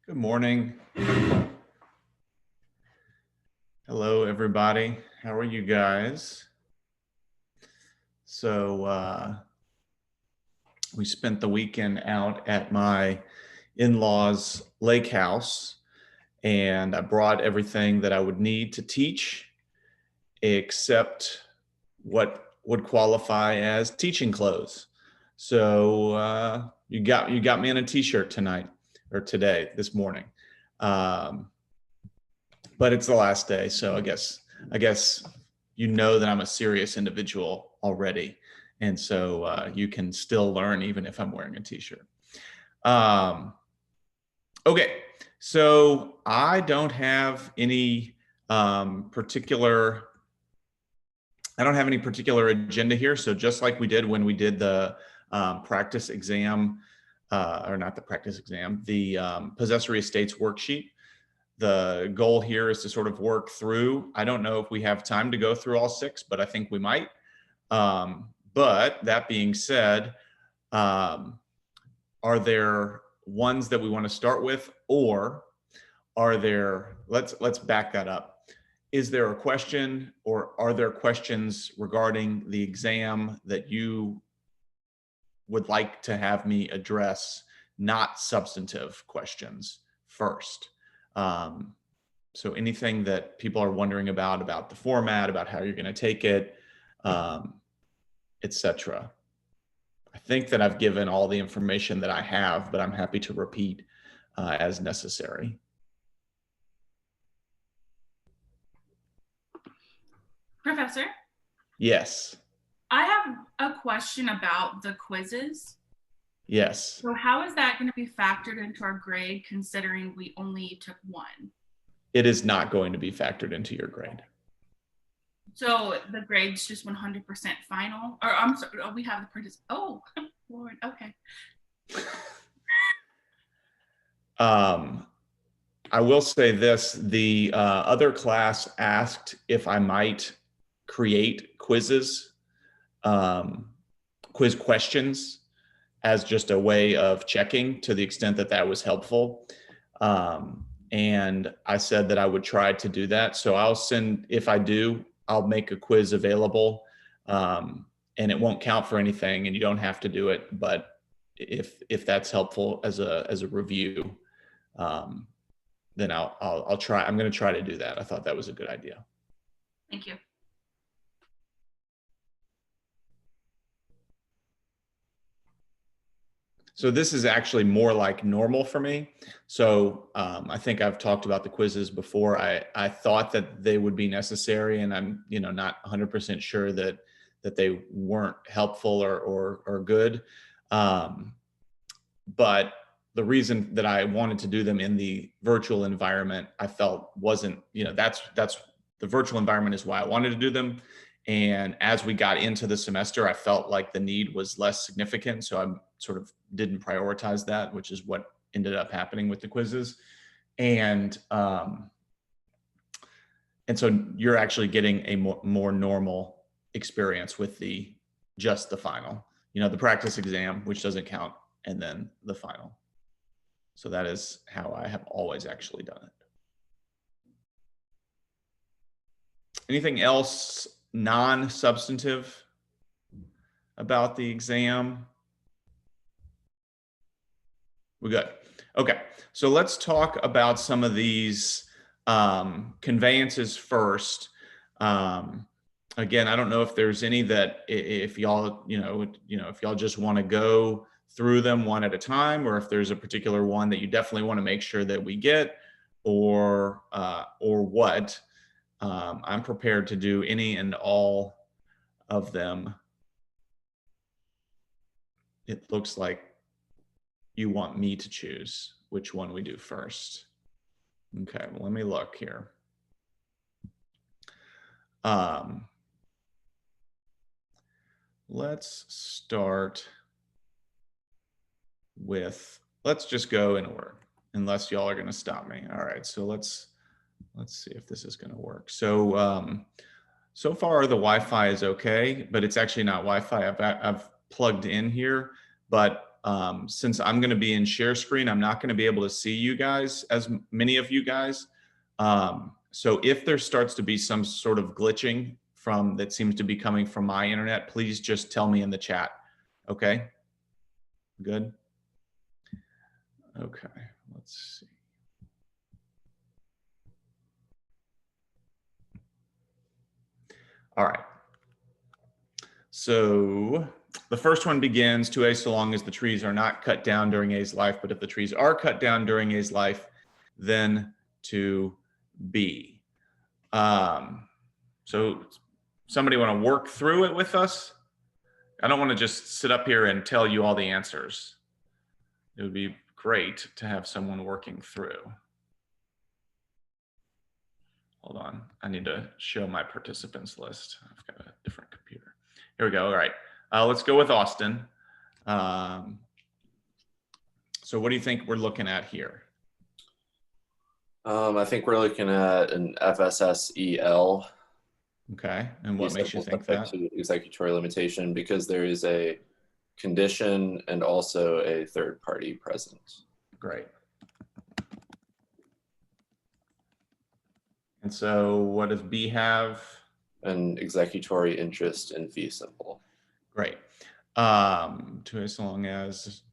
Good morning. Hello, everybody. How are you guys? So we spent the weekend out at my in-laws' lake house, and I brought everything that I would need to teach, except what would qualify as teaching clothes. So you got me in a t-shirt tonight or today, this morning. But it's the last day, so I guess you know that I'm a serious individual already, and so you can still learn even if I'm wearing a t-shirt. Okay, so I don't have any particular. I don't have any particular agenda here. So just like we did when we did the practice exam, or not the practice exam, the possessory estates worksheet. The goal here is to sort of work through. I don't know if we have time to go through all six, but I think we might. But that being said, are there ones that we want to start with, or are there? Let's back that up. Is there a question, or are there questions regarding the exam that you would like to have me address? Not substantive questions first. So anything that people are wondering about the format, about how you're going to take it, etc. I think that I've given all the information that I have, but I'm happy to repeat as necessary. Professor, Yes. I have a question about the quizzes. Yes. So how is that going to be factored into our grade considering we only took one? It is not going to be factored into your grade. So the grade's just 100% final? Or I'm sorry, we have the participant. Oh, Lord, okay. I will say this, the other class asked if I might create quizzes, quiz questions as just a way of checking to the extent that that was helpful. And I said that I would try to do that. So I'll send, if I do, I'll make a quiz available, and it won't count for anything and you don't have to do it. But if that's helpful as a review, then I'll try. I'm going to try to do that. I thought that was a good idea. Thank you. So this is actually more like normal for me. So I think I've talked about the quizzes before. I thought that they would be necessary, and I'm not 100% sure that they weren't helpful or good. But the reason that I wanted to do them in the virtual environment, I felt wasn't, that's the virtual environment is why I wanted to do them. And as we got into the semester, I felt like the need was less significant. So I sort of didn't prioritize that, which is what ended up happening with the quizzes. And so you're actually getting a more normal experience with just the final, the practice exam, which doesn't count, and then the final. So that is how I have always actually done it. Anything else non-substantive about the exam? We're good. Okay, so let's talk about some of these conveyances first. Again, I don't know if there's any that if y'all, if y'all just want to go through them one at a time, or if there's a particular one that you definitely want to make sure that we get, or what. I'm prepared to do any and all of them. It looks like you want me to choose which one we do first. Okay, well, let me look here. Let's start with, let's just go in order, unless y'all are going to stop me. All right, so let's see if this is going to work. So so far the Wi-Fi is okay, but it's actually not Wi-Fi. I've plugged in here, but Since I'm going to be in share screen, I'm not going to be able to see you guys, as many of you guys. So if there starts to be some sort of glitching that seems to be coming from my internet, please just tell me in the chat. Okay. Good. Okay. Let's see. All right. So the first one begins 2A, so long as the trees are not cut down during A's life, but if the trees are cut down during A's life, then to B. So somebody want to work through it with us? I don't want to just sit up here and tell you all the answers. It would be great to have someone working through. Hold on, I need to show my participants list. I've got a different computer. Here we go, all right. Let's go with Austin. So what do you think we're looking at here? I think we're looking at an FSSEL. Okay, and what makes you think that? Executory limitation, because there is a condition and also a third party present. Great. And so what does B have? An executory interest in fee simple. Great. To as long as,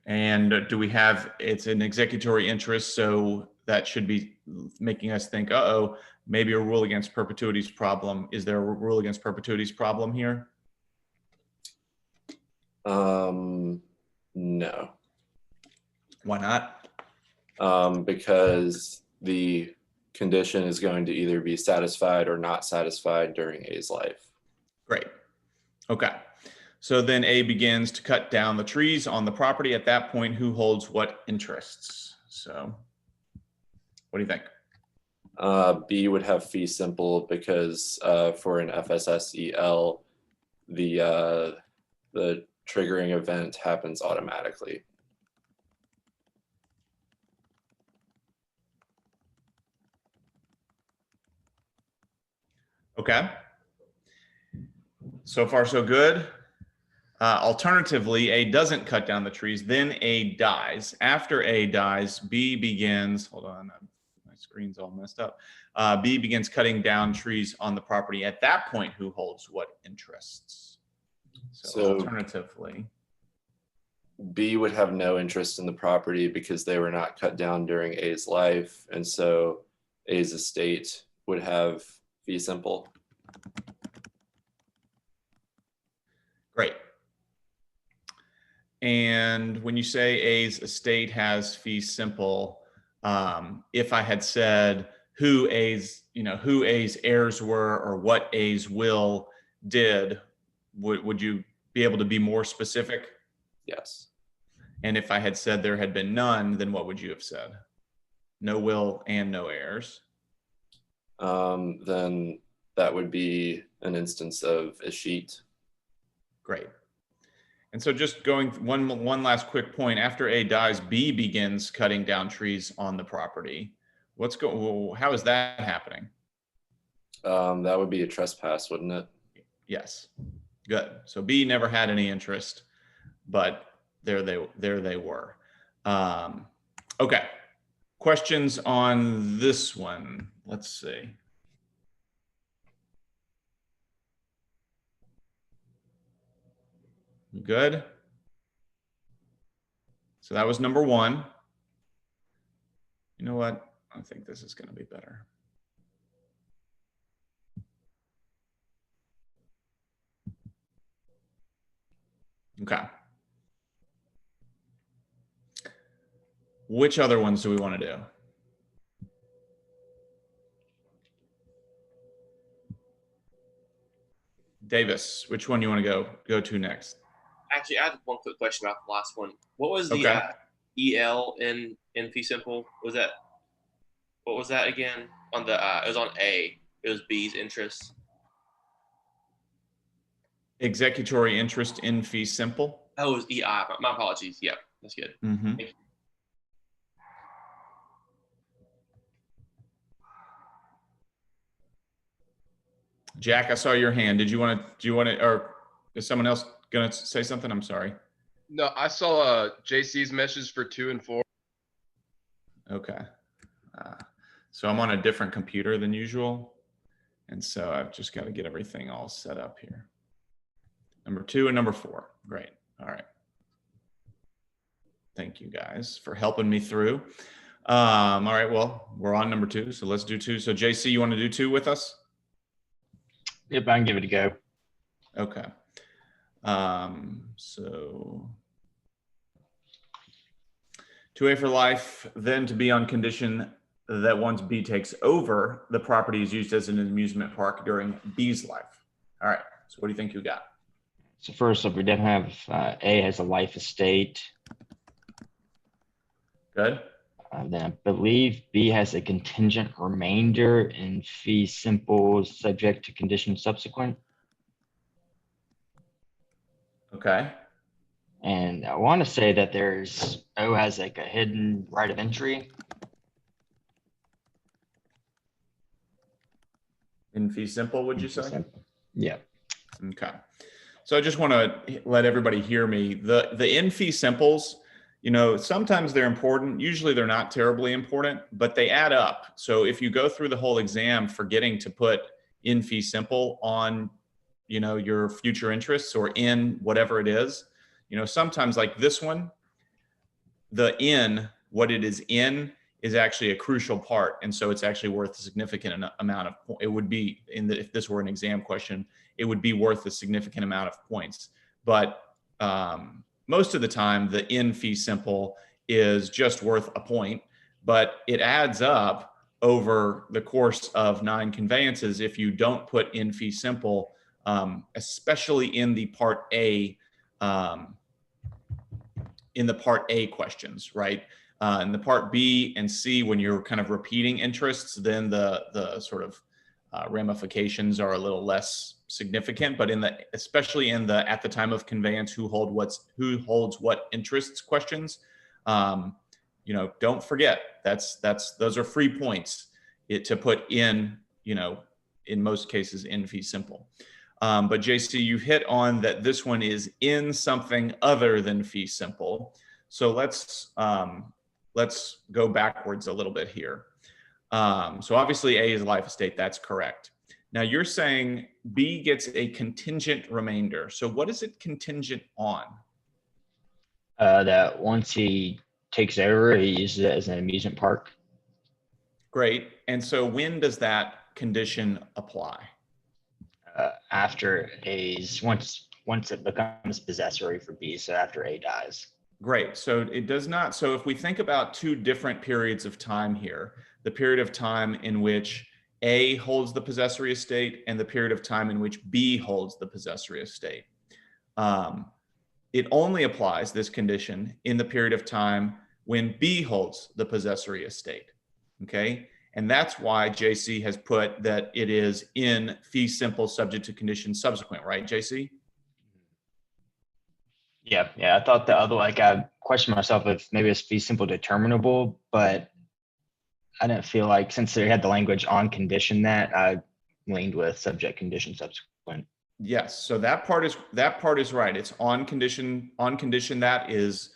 and do we have, it's an executory interest, so that should be making us think, uh-oh, maybe a rule against perpetuities problem. Is there a rule against perpetuities problem here? No. Why not? Because the condition is going to either be satisfied or not satisfied during A's life. Great. Okay. So then A begins to cut down the trees on the property. At that point, who holds what interests? So what do you think? B would have fee simple because for an FSSEL, the triggering event happens automatically. Okay. So far, so good. Alternatively, A doesn't cut down the trees, then A dies. After A dies, B begins, hold on, my screen's all messed up. B begins cutting down trees on the property. At that point, who holds what interests? So alternatively, B would have no interest in the property because they were not cut down during A's life. And so A's estate would have fee simple. Great. And when you say A's estate has fee simple, if I had said who A's heirs were or what A's will did, would you be able to be more specific? Yes. And if I had said there had been none, then what would you have said? No will and no heirs. Then that would be an instance of escheat. Great. And so just going one last quick point, after A dies, B begins cutting down trees on the property. How is that happening? That would be a trespass, wouldn't it? Yes. Good. So B never had any interest, but there they were. Okay. Questions on this one? Let's see. Good. So that was number one. You know what? I think this is going to be better. Okay. Which other ones do we want to do? Davis, which one you want to go to next? Actually, I have one quick question about the last one. What was the EL in fee simple? What was that again? On the it was on A. It was B's interest. Executory interest in fee simple. Oh, it was EI. My apologies. Yep, that's good. Mm-hmm. Thank you. Jack, I saw your hand. Do you want to, or is someone else going to say something? I'm sorry. No, I saw JC's message for 2 and 4. Okay. So I'm on a different computer than usual. And so I've just got to get everything all set up here. Number 2 and number 4. Great. All right. Thank you guys for helping me through. All right. Well, we're on number 2. So let's do 2. So JC, you want to do 2 with us? Yep, I can give it a go. Okay. So 2A for life, then to be on condition that once B takes over, the property is used as an amusement park during B's life. All right. So what do you think you got? So first up, we definitely have A has a life estate. Good. Then I believe B has a contingent remainder in fee simple subject to condition subsequent. Okay. And I want to say that there's O has like a hidden right of entry. In fee simple, would you say? Yeah. Okay. So I just want to let everybody hear me. The in fee simples, you know, sometimes they're important. Usually they're not terribly important, but they add up. So if you go through the whole exam forgetting to put in fee simple on, you know, your future interests or in whatever it is, you know, sometimes like this one, the in, what it is in is actually a crucial part. And so it's actually worth a significant amount of, it would be if this were an exam question, it would be worth a significant amount of points. But most of the time, the in fee simple is just worth a point, but it adds up over the course of 9 conveyances if you don't put in fee simple, especially in the part A, questions, right? In the part B and C, when you're kind of repeating interests, then the sort of ramifications are a little less significant. But especially in the at the time of conveyance, who holds what interests questions, you know, don't forget those are free points to put in, you know, in most cases in fee simple. But JC, you hit on that this one is in something other than fee simple. So let's go backwards a little bit here. So obviously A is life estate, that's correct. Now you're saying B gets a contingent remainder. So what is it contingent on? That once he takes over, he uses it as an amusement park. Great. And so when does that condition apply? After A's, once it becomes possessory for B, so after A dies. Great. So it does not. So if we think about 2 different periods of time here, the period of time in which A holds the possessory estate and the period of time in which B holds the possessory estate. It only applies, this condition, in the period of time when B holds the possessory estate. Okay. And that's why JC has put that it is in fee simple subject to condition subsequent, right, JC? Yeah. I thought the other, like, I questioned myself if maybe it's fee simple determinable, but I didn't feel like, since they had the language on condition, that I leaned with subject condition subsequent. Yes. So that part is right. It's on condition. On condition, that is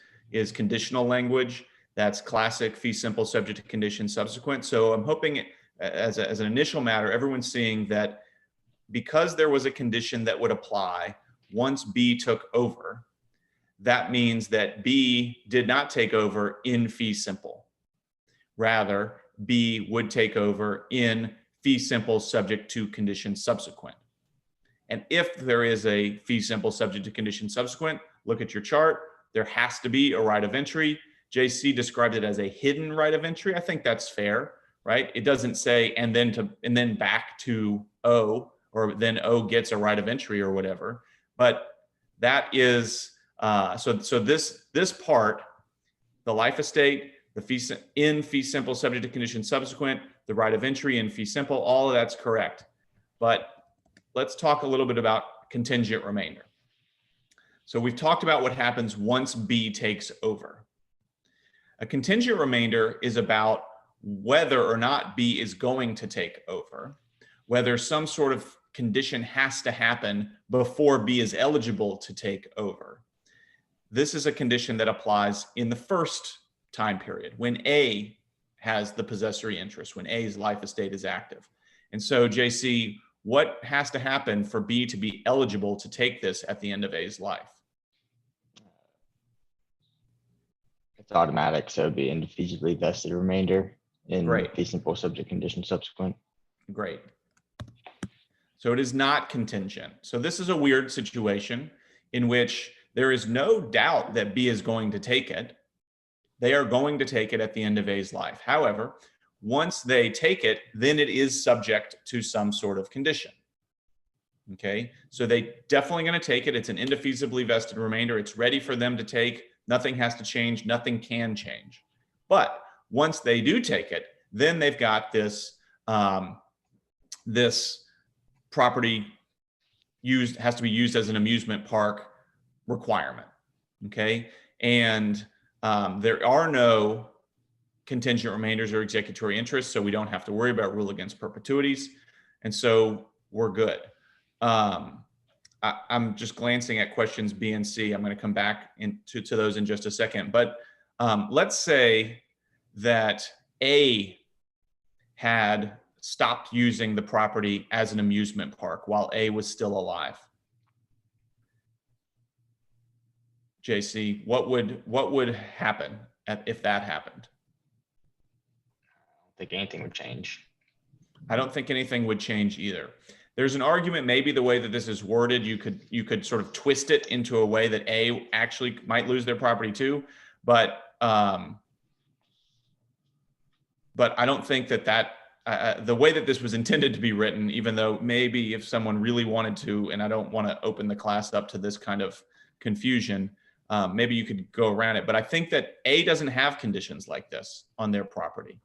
conditional language. That's classic fee simple subject to condition subsequent. So I'm hoping as an initial matter, everyone's seeing that because there was a condition that would apply once B took over, that means that B did not take over in fee simple. Rather, B would take over in fee simple subject to condition subsequent. And if there is a fee simple subject to condition subsequent, look at your chart, there has to be a right of entry. JC described it as a hidden right of entry. I think that's fair, right? It doesn't say and then back to O, or then O gets a right of entry or whatever. But that is so this part, the life estate, the fee in fee simple subject to condition subsequent, the right of entry in fee simple, all of that's correct. But let's talk a little bit about contingent remainder. So we've talked about what happens once B takes over. A contingent remainder is about whether or not B is going to take over, whether some sort of condition has to happen before B is eligible to take over. this is a condition that applies in the first time period when A has the possessory interest, when A's life estate is active. And so, JC, what has to happen for B to be eligible to take this at the end of A's life? It's automatic, so it'd be indefeasibly vested remainder in Great. fee simple subject condition subsequent. Great. So it is not contingent. So this is a weird situation in which there is no doubt that B is going to take it. They are going to take it at the end of A's life. However, once they take it, then it is subject to some sort of condition. Okay, so they definitely going to take it. It's an indefeasibly vested remainder. It's ready for them to take. Nothing has to change. Nothing can change. But once they do take it, then they've got this this property has to be used as an amusement park requirement. Okay, and there are no contingent remainders or executory interests, so we don't have to worry about rule against perpetuities, and so we're good. I'm just glancing at questions B and C. I'm going to come back to those in just a second. But let's say that A had stopped using the property as an amusement park while A was still alive. JC, what would happen if that happened? I don't think anything would change. I don't think anything would change either. There's an argument, maybe the way that this is worded, you could sort of twist it into a way that A actually might lose their property too, but I don't think that the way that this was intended to be written, even though maybe if someone really wanted to, and I don't want to open the class up to this kind of confusion, maybe you could go around it. But I think that A doesn't have conditions like this on their property,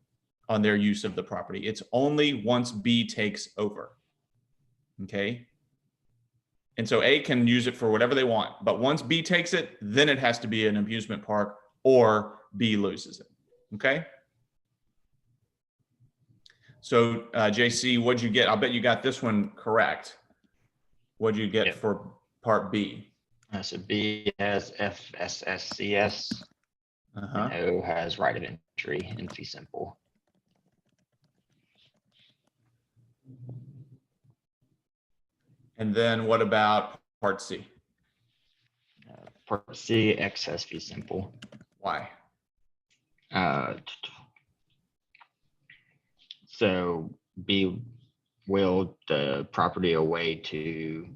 on their use of the property. It's only once B takes over. Okay. And so A can use it for whatever they want, but once B takes it, then it has to be an amusement park or B loses it. Okay. So JC, what'd you get? I'll bet you got this one correct. What'd you get for part B? So B has FSSCS, and O has right of entry in fee simple. And then what about part C? Part C, X has fee simple. Why? So B willed the property away to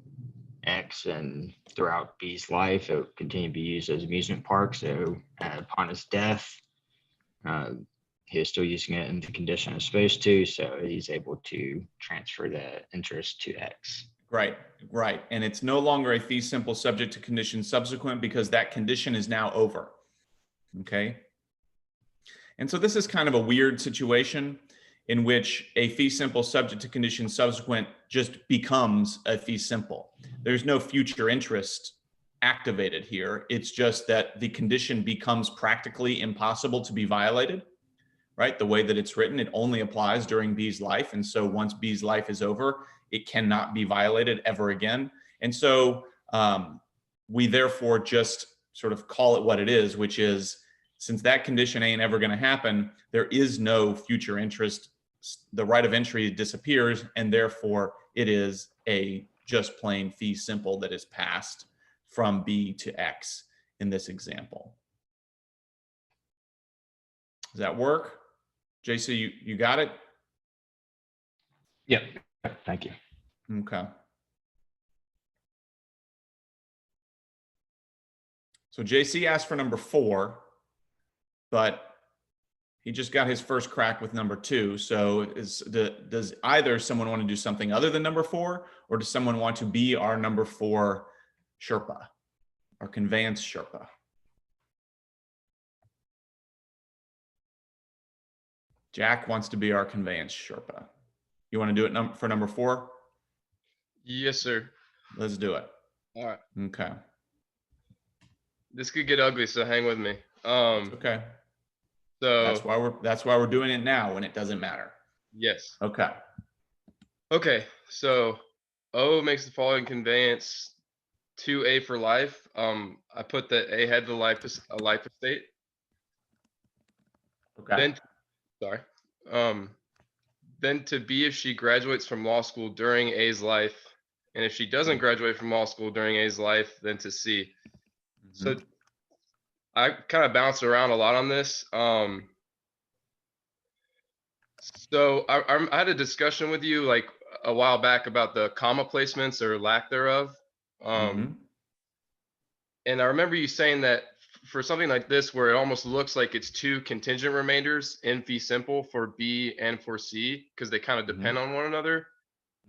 X, and throughout B's life, it would continue to be used as amusement park. So upon his death, he is still using it in the condition it's supposed to. So he's able to transfer the interest to X. Right. And it's no longer a fee simple subject to condition subsequent because that condition is now over. Okay. And so this is kind of a weird situation in which a fee simple subject to condition subsequent just becomes a fee simple. There's no future interest activated here. It's just that the condition becomes practically impossible to be violated, right? The way that it's written, it only applies during B's life. And so once B's life is over, it cannot be violated ever again. And so we therefore just sort of call it what it is, which is, since that condition ain't ever going to happen, there is no future interest. The right of entry disappears, and therefore it is a just plain fee simple that is passed from B to X in this example. Does that work? JC, you got it? Yep. Thank you. Okay. So JC asked for number 4, but he just got his first crack with number 2. So does either someone want to do something other than number 4, or does someone want to be our number 4 Sherpa, our conveyance Sherpa? Jack wants to be our conveyance Sherpa. You want to do it for number 4? Yes, sir. Let's do it. All right. Okay. This could get ugly, so hang with me. Okay. So That's why we're doing it now when it doesn't matter. yes. Okay. So O makes the following conveyance to A for life, I put that A had a life estate. Okay. Then, sorry. Then to B if she graduates from law school during A's life, and if she doesn't graduate from law school during A's life, then to C. So I kind of bounced around a lot on this. So I had a discussion with you like a while back about the comma placements or lack thereof. Mhm. And I remember you saying that for something like this, where it almost looks like it's two contingent remainders in fee simple for B and for C, because they kind of depend on one another,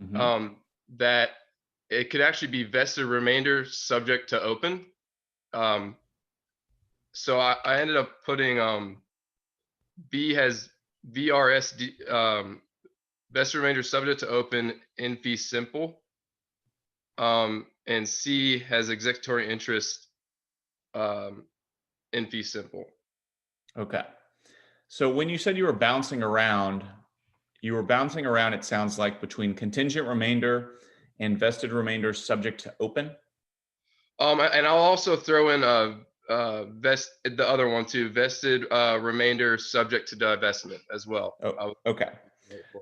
Mhm. that it could actually be vested remainder subject to open. So I ended up putting B has VRSD vested remainder subject to open in fee simple. And C has executory interest in fee simple. Okay. So when you said you were bouncing around, it sounds like, between contingent remainder and vested remainder subject to open. And I'll also throw in the other one too, vested remainder subject to divestment as well. Oh, okay.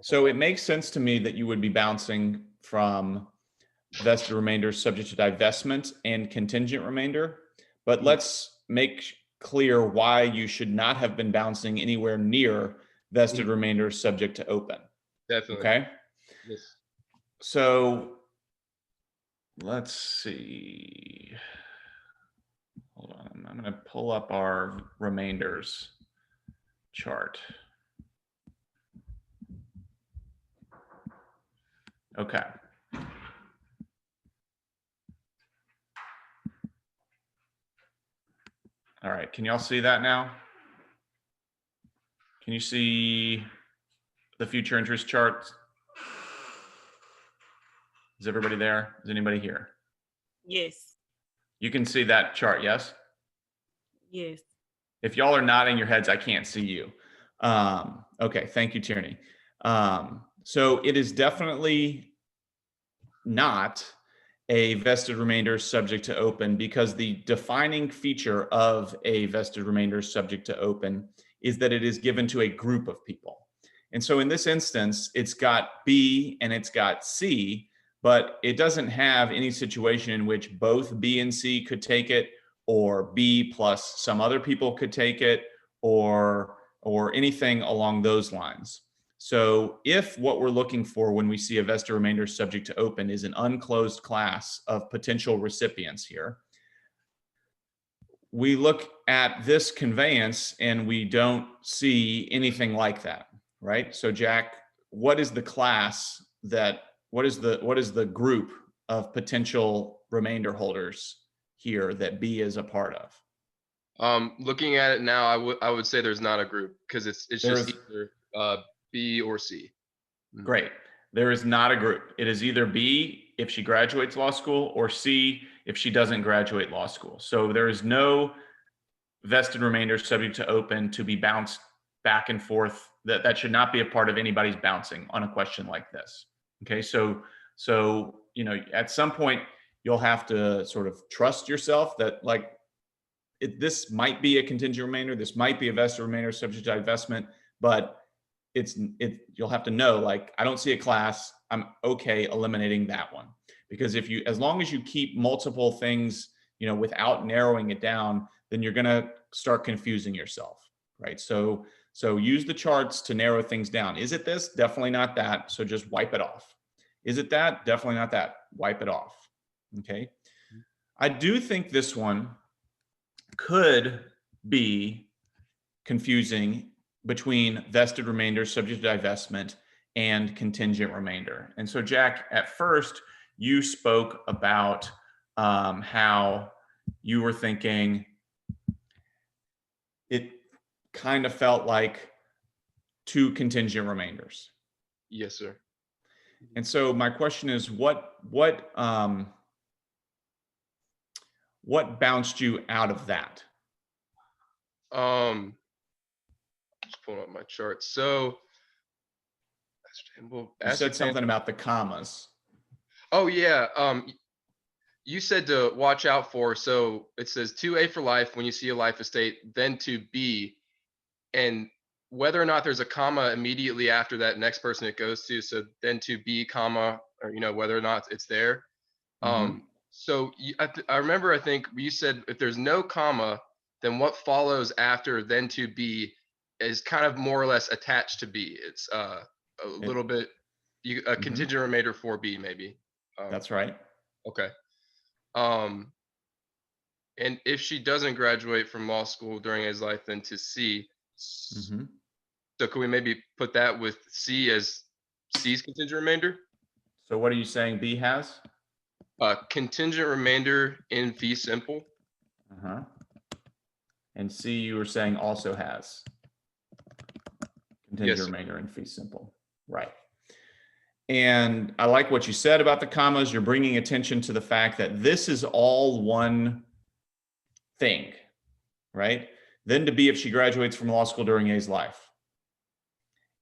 So it makes sense to me that you would be bouncing from vested remainder subject to divestment and contingent remainder. But let's make clear why you should not have been bouncing anywhere near vested remainder subject to open. Definitely. Okay. Yes. So let's see. Hold on. I'm going to pull up our remainders chart. Okay. All right. Can y'all see that now? Can you see the future interest chart? Is everybody there? Is anybody here? Yes. You can see that chart, yes? Yes. If y'all are nodding your heads, I can't see you. Okay, thank you, Tierney. So it is definitely not a vested remainder subject to open, because the defining feature of a vested remainder subject to open is that it is given to a group of people. And so in this instance, it's got B and it's got C, but it doesn't have any situation in which both B and C could take it, or B plus some other people could take it, or anything along those lines. So if what we're looking for when we see a vested remainder subject to open is an unclosed class of potential recipients here, we look at this conveyance and we don't see anything like that, right? So Jack, what is the class what is the group of potential remainder holders here that B is a part of? Looking at it now, I would say there's not a group, because it's just either B or C. Great. There is not a group. It is either B if she graduates law school, or C if she doesn't graduate law school. So there is no vested remainder subject to open to be bounced back and forth. That should not be a part of anybody's bouncing on a question like this. Okay, so at some point you'll have to sort of trust yourself that, like, this might be a contingent remainder, this might be a vested remainder subject to divestment, but you'll have to know, like, I don't see a class, I'm okay eliminating that one. Because as long as you keep multiple things, without narrowing it down, then you're going to start confusing yourself, right? So use the charts to narrow things down. Is it this? Definitely not that. So just wipe it off. Is it that? Definitely not that. Wipe it off. Okay. I do think this one could be confusing between vested remainder subject to divestment and contingent remainder. And so, Jack, at first you spoke about how you were thinking it kind of felt like two contingent remainders. Yes, sir. And so my question is, what bounced you out of that? Just pulling up my chart. So You said something about the commas. Oh yeah. you said to watch out for, so it says 2A for life when you see a life estate, then to B, and whether or not there's a comma immediately after that next person it goes to, so then to B comma, or whether or not it's there. So I remember, I think you said if there's no comma, then what follows after then to B is kind of more or less attached to B. It's a little bit, a contingent remainder for B maybe. That's right. Okay. And if she doesn't graduate from law school during his life, then to C. Mm-hmm. So can we maybe put that with C as C's contingent remainder? So what are you saying B has? Contingent remainder in fee simple. Uh-huh. And C, you were saying also has contingent Yes, sir. remainder in fee simple. Right. And I like what you said about the commas. You're bringing attention to the fact that this is all one thing, right? Then to B if she graduates from law school during A's life.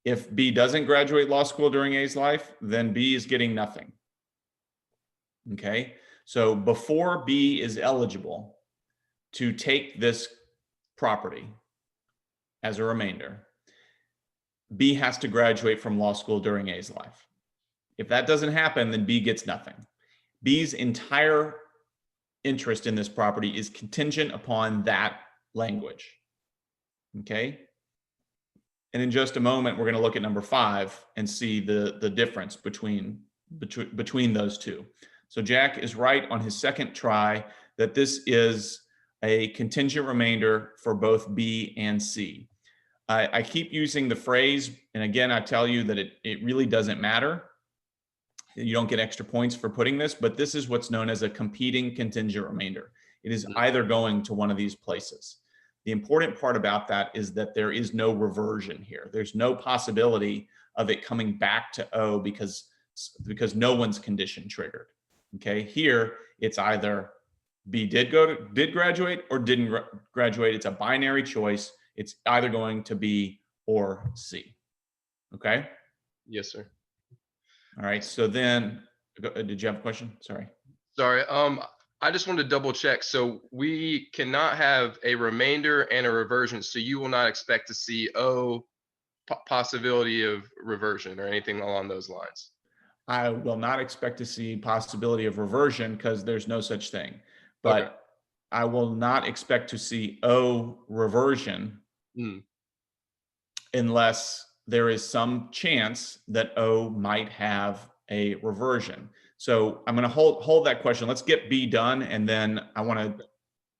If B doesn't graduate law school during A's life, then B is getting nothing. Okay, so before B is eligible to take this property as a remainder, B has to graduate from law school during A's life. If that doesn't happen, then B gets nothing. B's entire interest in this property is contingent upon that language. Okay. And in just a moment, we're going to look at number 5 and see the difference between those two. So Jack is right on his second try that this is a contingent remainder for both B and C. I keep using the phrase, and again, I tell you that it really doesn't matter. You don't get extra points for putting this, but this is what's known as a competing contingent remainder. It is either going to one of these places. The important part about that is that there is no reversion here. There's no possibility of it coming back to O because no one's condition triggered. Okay, here it's either B did graduate or didn't graduate. It's a binary choice. It's either going to B or C. Okay. Yes, sir. All right. So then, did you have a question? Sorry. Sorry. I just wanted to double check. So we cannot have a remainder and a reversion. So you will not expect to see possibility of reversion or anything along those lines. I will not expect to see possibility of reversion because there's no such thing. But Okay. I will not expect to see O reversion unless there is some chance that O might have a reversion. So I'm going to hold that question. Let's get B done, and then I want to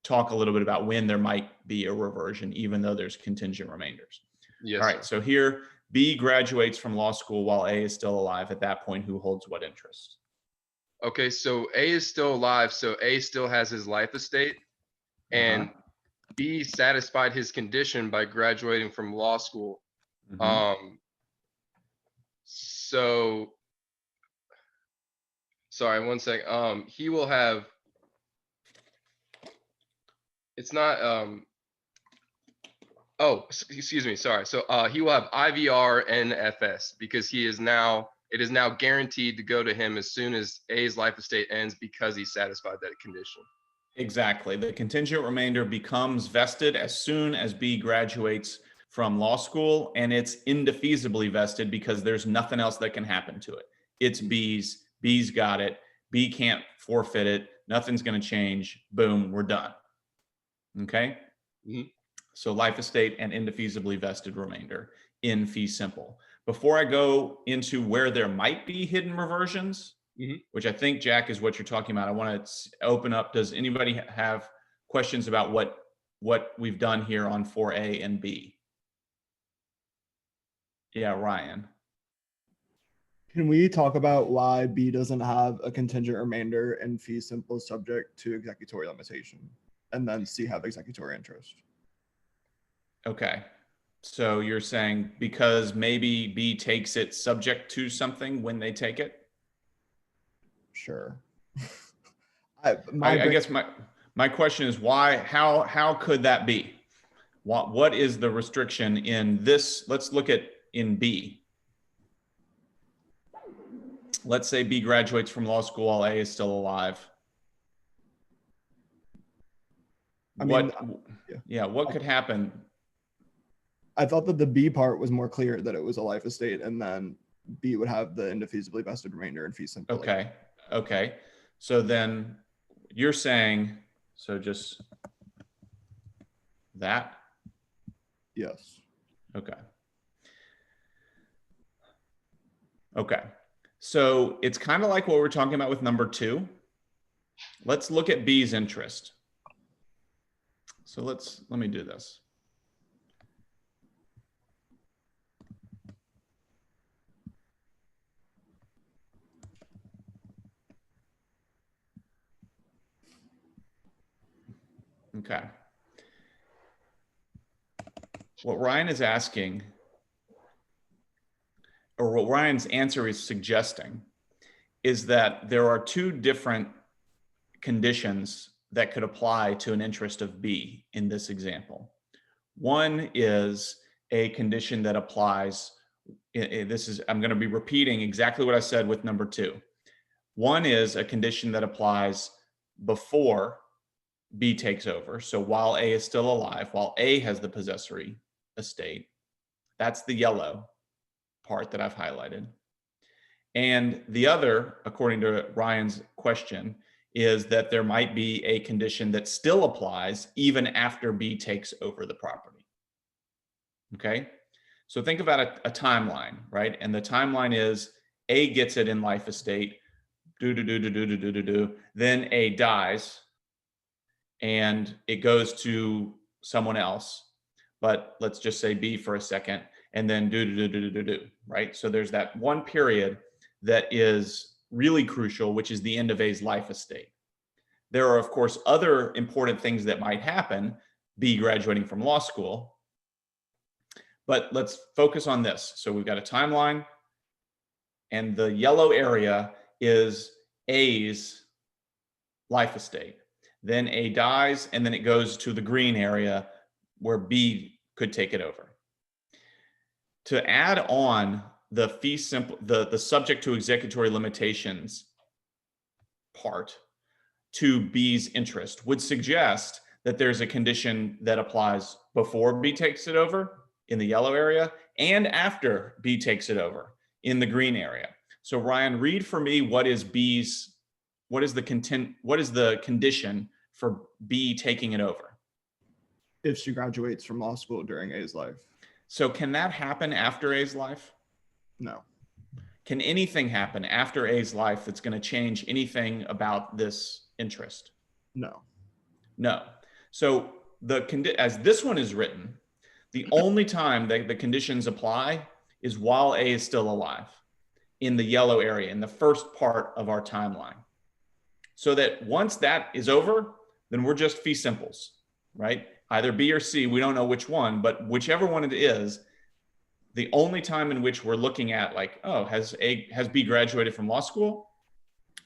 talk a little bit about when there might be a reversion, even though there's contingent remainders. Yes. All right. So here, B graduates from law school while A is still alive. At that point, who holds what interest? Okay. So A is still alive. So A still has his life estate, and B satisfied his condition by graduating from law school. So sorry, one sec. He will have, it's not, excuse me, sorry. So he will have IVR and FS because it is now guaranteed to go to him as soon as A's life estate ends because he satisfied that condition. Exactly. The contingent remainder becomes vested as soon as B graduates from law school, and it's indefeasibly vested because there's nothing else that can happen to it. It's B's. B's got it. B can't forfeit it. Nothing's going to change. Boom, we're done. Okay? So life estate and indefeasibly vested remainder in fee simple. Before I go into where there might be hidden reversions, which I think, Jack, is what you're talking about, I want to open up. Does anybody have questions about what we've done here on 4A and B? Yeah, Ryan. Can we talk about why B doesn't have a contingent remainder in fee simple subject to executory limitation, and then C have executory interest? Okay. So you're saying because maybe B takes it subject to something when they take it? Sure. I guess my question is why, how could that be? What is the restriction in this? Let's look at in B. Let's say B graduates from law school while A is still alive. I mean, what could happen? I thought that the B part was more clear, that it was a life estate, and then B would have the indefeasibly vested remainder in fee simple. Okay. So then you're saying, so just that? Yes. Okay. So it's kind of like what we're talking about with number 2. Let's look at B's interest. So let me do this. Okay. What Ryan is asking, or what Ryan's answer is suggesting, is that there are 2 different conditions that could apply to an interest of B in this example. One is a condition that applies, I'm going to be repeating exactly what I said with number 2. One is a condition that applies before B takes over. So while A is still alive, while A has the possessory estate, that's the yellow part that I've highlighted. And the other, according to Ryan's question, is that there might be a condition that still applies even after B takes over the property. Okay, so think about a timeline, right? And the timeline is A gets it in life estate, then A dies, and it goes to someone else. But let's just say B for a second, and then right? So there's that one period that is really crucial, which is the end of A's life estate. There are, of course, other important things that might happen, B graduating from law school, but let's focus on this. So we've got a timeline, and the yellow area is A's life estate. Then A dies, and then it goes to the green area where B could take it over. To add on the fee simple, the subject to executory limitations part to B's interest would suggest that there's a condition that applies before B takes it over in the yellow area and after B takes it over in the green area. So Ryan, read for me what is the condition for B taking it over? If she graduates from law school during A's life. So can that happen after A's life? No. Can anything happen after A's life that's going to change anything about this interest? No. No. So as this one is written, the only time that the conditions apply is while A is still alive in the yellow area, in the first part of our timeline. So that once that is over, then we're just fee simples, right? Either B or C, we don't know which one, but whichever one it is, the only time in which we're looking at like, oh, has B graduated from law school?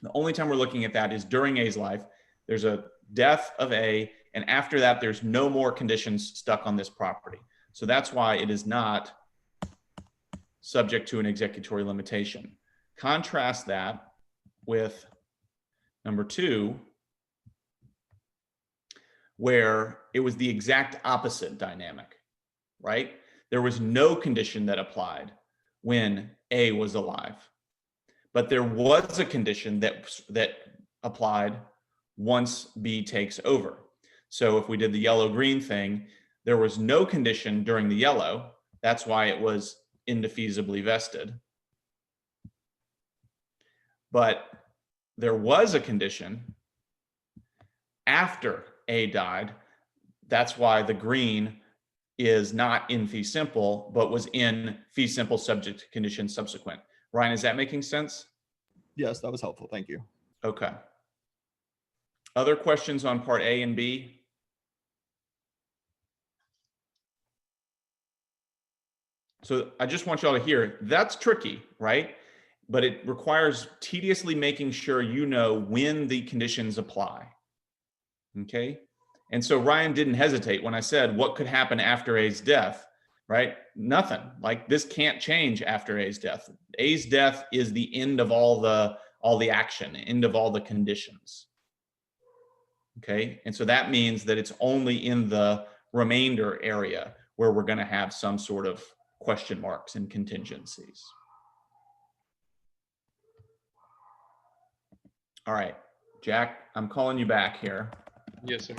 The only time we're looking at that is during A's life. There's a death of A, and after that, there's no more conditions stuck on this property. So that's why it is not subject to an executory limitation. Contrast that with number 2, where it was the exact opposite dynamic, right? There was no condition that applied when A was alive, but there was a condition that applied once B takes over. So if we did the yellow-green thing, there was no condition during the yellow. That's why it was indefeasibly vested. But there was a condition after A died. That's why the green is not in fee simple, but was in fee simple subject to condition subsequent. Ryan, is that making sense? Yes, that was helpful. Thank you. Okay. Other questions on part A and B? So I just want y'all to hear, that's tricky, right? But it requires tediously making sure you know when the conditions apply. Okay. And so Ryan didn't hesitate when I said, what could happen after A's death, right? Nothing. Like this can't change after A's death. A's death is the end of all the action, end of all the conditions. Okay, and so that means that it's only in the remainder area where we're going to have some sort of question marks and contingencies. All right, Jack, I'm calling you back here. Yes, sir.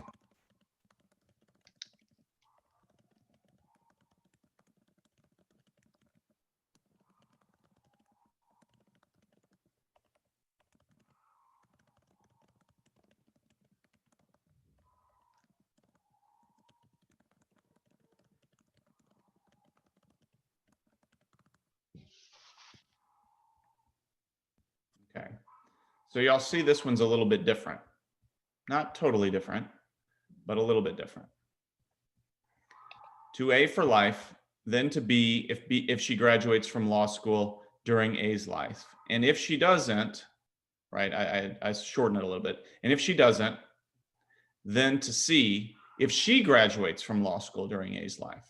Okay, so y'all see this one's a little bit different. Not totally different, but a little bit different. To A for life, then to B if she graduates from law school during A's life. And if she doesn't, right, I shorten it a little bit. And if she doesn't, then to C if she graduates from law school during A's life.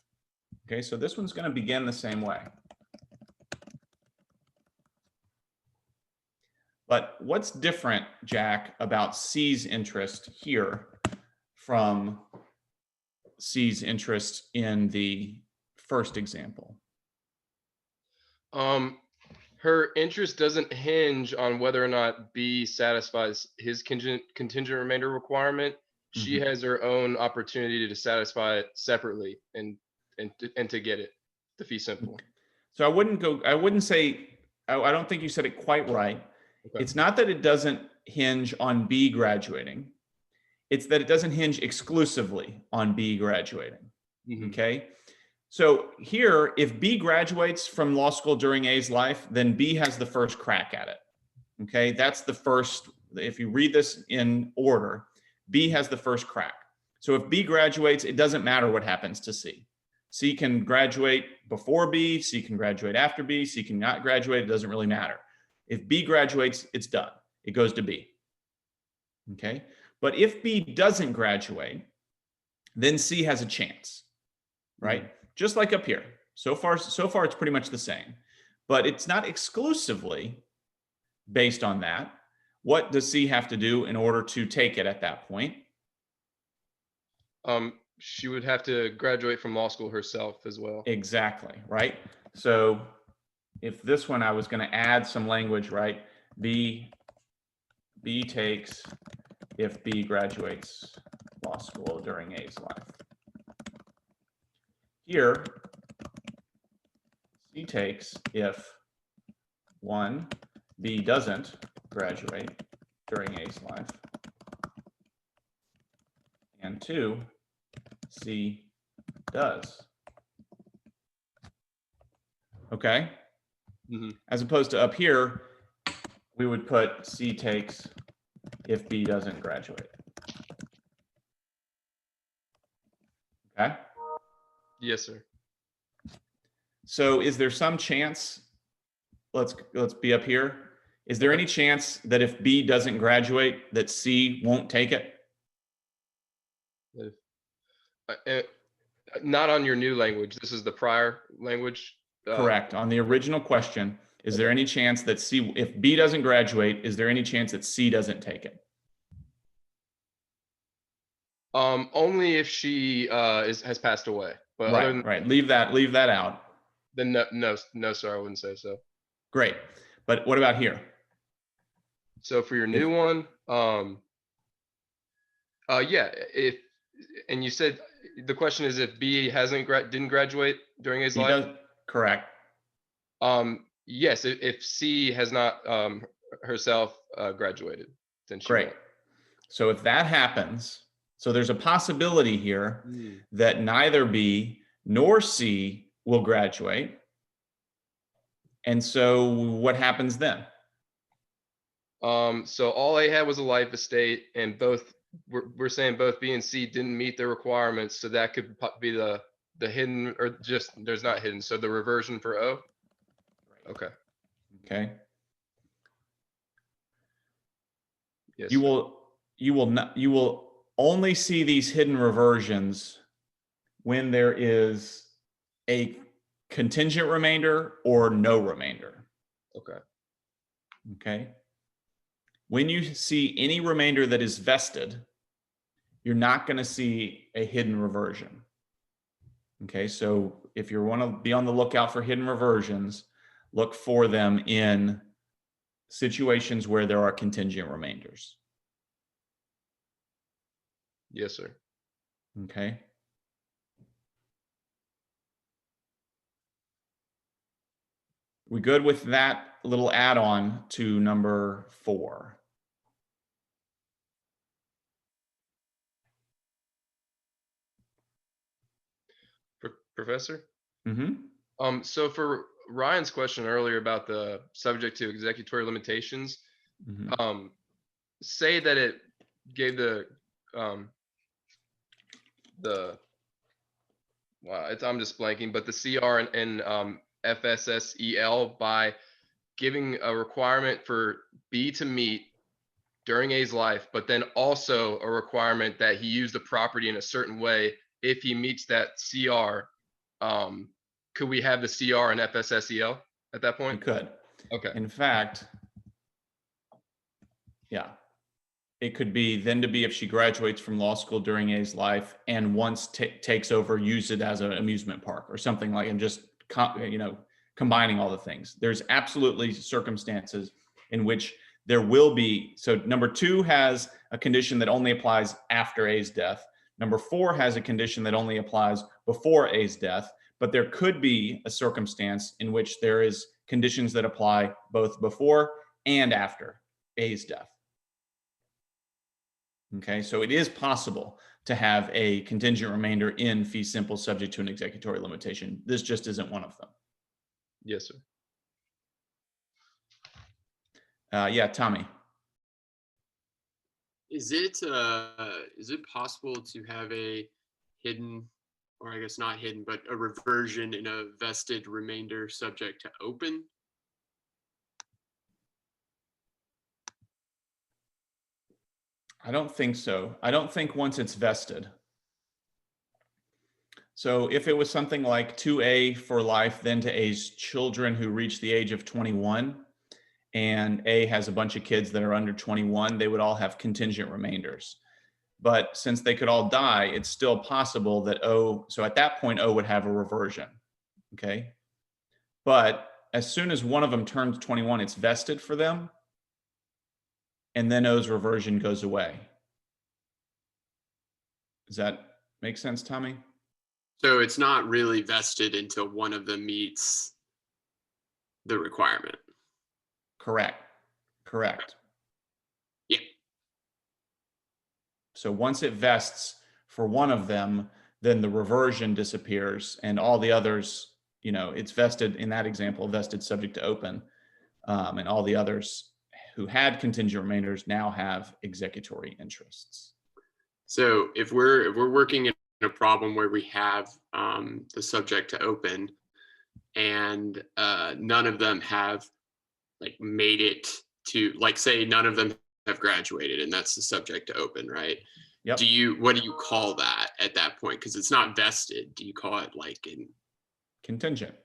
Okay, so this one's going to begin the same way. But what's different, Jack, about C's interest here from C's interest in the first example? Her interest doesn't hinge on whether or not B satisfies his contingent remainder requirement. She has her own opportunity to satisfy it separately and to get it, the fee simple. So I wouldn't say, I don't think you said it quite right. Okay. It's not that it doesn't hinge on B graduating. It's that it doesn't hinge exclusively on B graduating. Okay. So here, if B graduates from law school during A's life, then B has the first crack at it. Okay. That's the first, if you read this in order, B has the first crack. So if B graduates, it doesn't matter what happens to C. C can graduate before B, C can graduate after B, C can not graduate, it doesn't really matter. If B graduates, it's done. It goes to B. Okay. But if B doesn't graduate, then C has a chance, right? Just like up here. So far, it's pretty much the same, but it's not exclusively based on that. What does C have to do in order to take it at that point? She would have to graduate from law school herself as well. Exactly, right? So if this one, I was going to add some language, right? B takes if B graduates law school during A's life. Here, C takes if 1, B doesn't graduate during A's life, and 2, C does. Okay? As opposed to up here, we would put C takes if B doesn't graduate. Okay? Yes, sir. So is there some chance, let's be up here. Is there any chance that if B doesn't graduate, that C won't take it? Not on your new language. This is the prior language. Correct. On the original question, is there any chance that C, if B doesn't graduate, is there any chance that C doesn't take it? Only if she has passed away. But other than, Right. Leave that out. then no, sir, I wouldn't say so. Great. But what about here? So for your new one, yeah, and you said the question is if B didn't graduate during his He life. does, correct. Yes, if C has not herself graduated, then she Great. won't. So if that happens, so there's a possibility here that neither B nor C will graduate. And so what happens then? So all A had was a life estate, and we're saying both B and C didn't meet the requirements, so that could be the hidden, or just there's not hidden, so the reversion for O. Okay. Okay. Yes. You will only see these hidden reversions when there is a contingent remainder or no remainder. Okay. Okay. When you see any remainder that is vested, you're not going to see a hidden reversion. Okay, so if you want to be on the lookout for hidden reversions, look for them in situations where there are contingent remainders. Yes, sir. Okay. We good with that little add-on to number 4? Professor? Mm-hmm. So for Ryan's question earlier about the subject to executory limitations, Mm-hmm. say that it gave the I'm just blanking, but the CR and FSSEL by giving a requirement for B to meet during A's life, but then also a requirement that he use the property in a certain way. If he meets that CR, could we have the CR and FSSEL at that You point? could. Okay. In fact, yeah, it could be then to be if she graduates from law school during A's life and once takes over, use it as an amusement park or something like, and just combining all the things. There's absolutely circumstances in which there will be. So number 2 has a condition that only applies after A's death. Number 4 has a condition that only applies before A's death. But there could be a circumstance in which there is conditions that apply both before and after A's death. Okay, so it is possible to have a contingent remainder in fee simple subject to an executory limitation. This just isn't one of them. Yes, sir. Yeah, Tommy. Is it possible to have a hidden, or I guess not hidden, but a reversion in a vested remainder subject to open? I don't think so. I don't think once it's vested. So if it was something like 2A for life, then to A's children who reach the age of 21, and A has a bunch of kids that are under 21, they would all have contingent remainders. But since they could all die, it's still possible that O, so at that point, O would have a reversion, okay? But as soon as one of them turns 21, it's vested for them, and then O's reversion goes away. Does that make sense, Tommy? So it's not really vested until one of them meets the requirement. Correct. Yeah. So once it vests for one of them, then the reversion disappears and all the others, it's vested in that example, vested subject to open. And all the others who had contingent remainders now have executory interests. So if we're working in a problem where we have the subject to open and none of them have made it to, say none of them have graduated and that's the subject to open, right? Yep. What do you call that at that point? Because it's not vested. Do you call it contingent?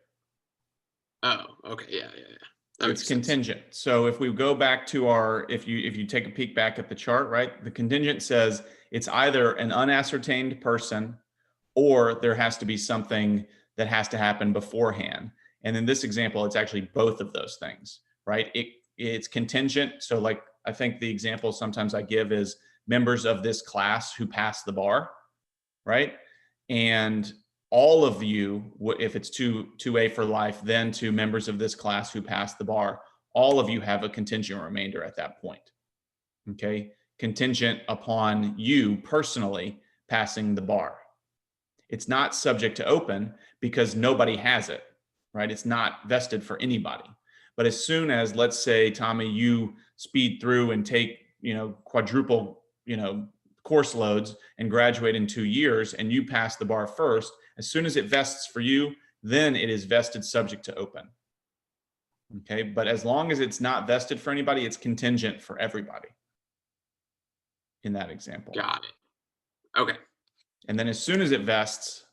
Oh, okay. Yeah. That It's contingent. So if we go back to if you take a peek back at the chart, right? The contingent says it's either an unascertained person or there has to be something that has to happen beforehand. And in this example, it's actually both of those things, right? It's contingent. So I think the example sometimes I give is members of this class who pass the bar, right? And all of you, if it's 2A for life, then to members of this class who pass the bar, all of you have a contingent remainder at that point, okay? Contingent upon you personally passing the bar. It's not subject to open because nobody has it, right? It's not vested for anybody. But as soon as, let's say, Tommy, you speed through and take, quadruple, course loads and graduate in 2 years and you pass the bar first, as soon as it vests for you, then it is vested subject to open. Okay, but as long as it's not vested for anybody, it's contingent for everybody in that example. Got it. Okay. And then as soon as it vests,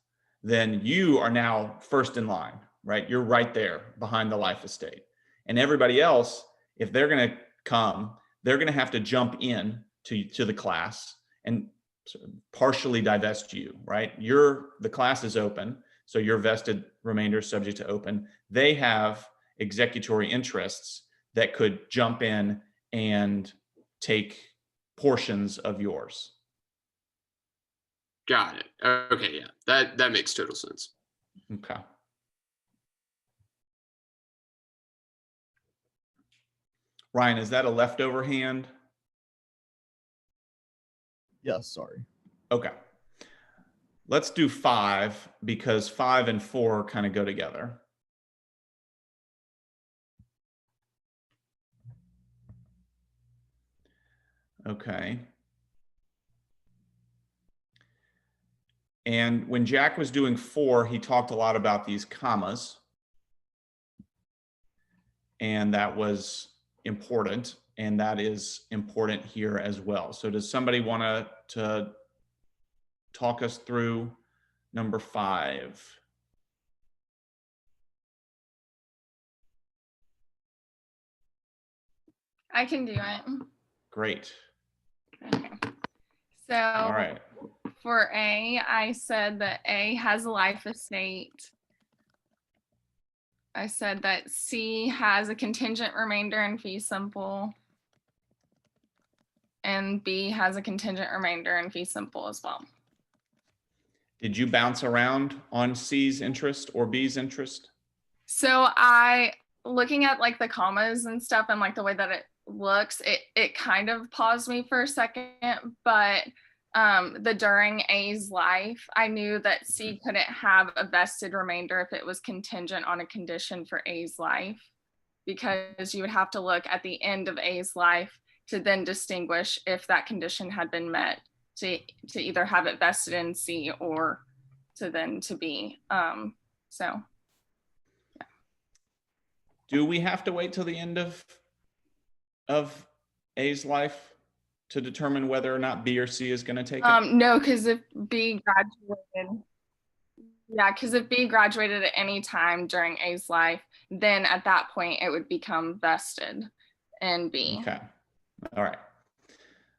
then you are now first in line, right? You're right there behind the life estate. And everybody else, if they're going to come, they're going to have to jump in to the class. And partially divest you, right? The class is open, so your vested remainder is subject to open. They have executory interests that could jump in and take portions of yours. Got it. Okay, yeah, that makes total sense. Okay. Ryan, is that a leftover hand? Yes, sorry. Okay. Let's do 5 because 5 and 4 kind of go together. Okay. And when Jack was doing 4, he talked a lot about these commas. And that was important. And that is important here as well. So does somebody want to talk us through number 5? I can do it. Great. Okay. So All right. for A, I said that A has a life estate. I said that C has a contingent remainder in fee simple. And B has a contingent remainder in fee simple as well. Did you bounce around on C's interest or B's interest? So looking at like the commas and stuff and like the way that it looks, it kind of paused me for a second, but the during A's life, I knew that C couldn't have a vested remainder if it was contingent on a condition for A's life, because you would have to look at the end of A's life to then distinguish if that condition had been met to either have it vested in C or to B. So. Yeah. Do we have to wait till the end of A's life to determine whether or not B or C is going to take it? No, because if B graduated at any time during A's life, then at that point it would become vested in B. Okay. All right.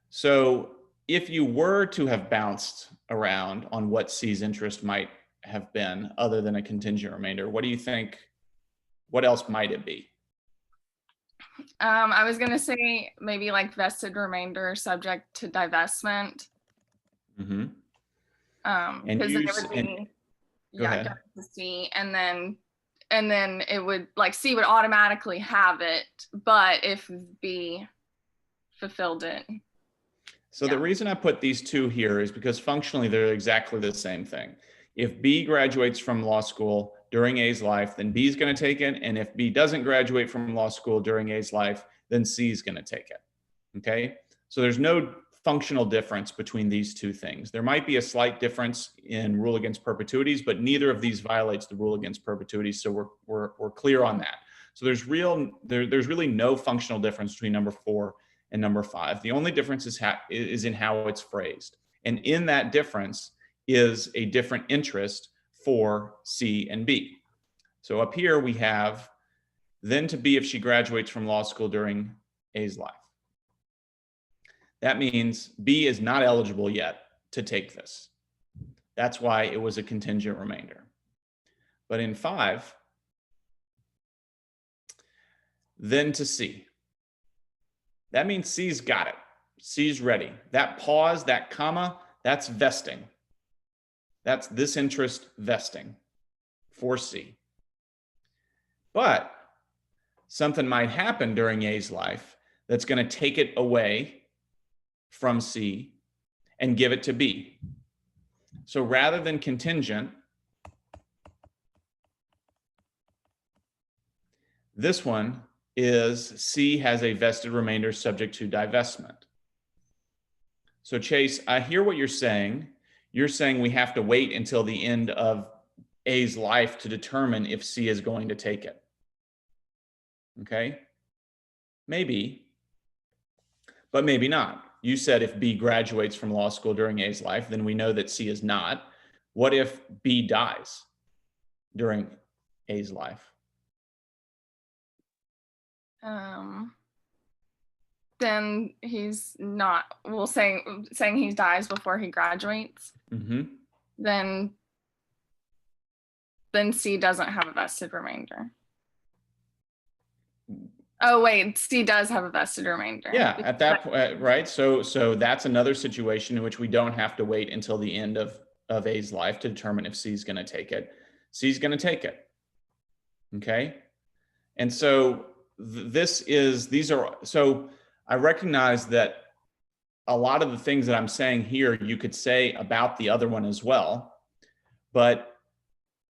So if you were to have bounced around on what C's interest might have been other than a contingent remainder, what do you think? What else might it be? I was going to say maybe like vested remainder subject to divestment. Mm-hmm. Because then it would be, go ahead. to C, and then it would like C would automatically have it, but if B fulfilled it. So the reason I put these two here is because functionally they're exactly the same thing. If B graduates from law school during A's life, then B is going to take it. And if B doesn't graduate from law school during A's life, then C is going to take it. Okay. So there's no functional difference between these two things. There might be a slight difference in rule against perpetuities, but neither of these violates the rule against perpetuities. So we're clear on that. So there's really no functional difference between number 4 and number 5. The only difference is in how it's phrased. And in that difference is a different interest for C and B. So up here we have then to B if she graduates from law school during A's life. That means B is not eligible yet to take this. That's why it was a contingent remainder. But in 5, then to C. That means C's got it. C's ready. That pause, that comma, that's vesting. That's this interest vesting for C. But something might happen during A's life that's going to take it away from C and give it to B. So rather than contingent, this one is C has a vested remainder subject to divestment. So Chase, I hear what you're saying. You're saying we have to wait until the end of A's life to determine if C is going to take it. Okay? Maybe, but maybe not. You said if B graduates from law school during A's life, then we know that C is not. What if B dies during A's life? then he's not, well, saying he dies before he graduates, Mm-hmm. then C doesn't have a vested remainder. Oh wait, C does have a vested remainder. Yeah, at that point, right? So that's another situation in which we don't have to wait until the end of A's life to determine if C's going to take it. C's going to take it. Okay. And so so I recognize that a lot of the things that I'm saying here, you could say about the other one as well, but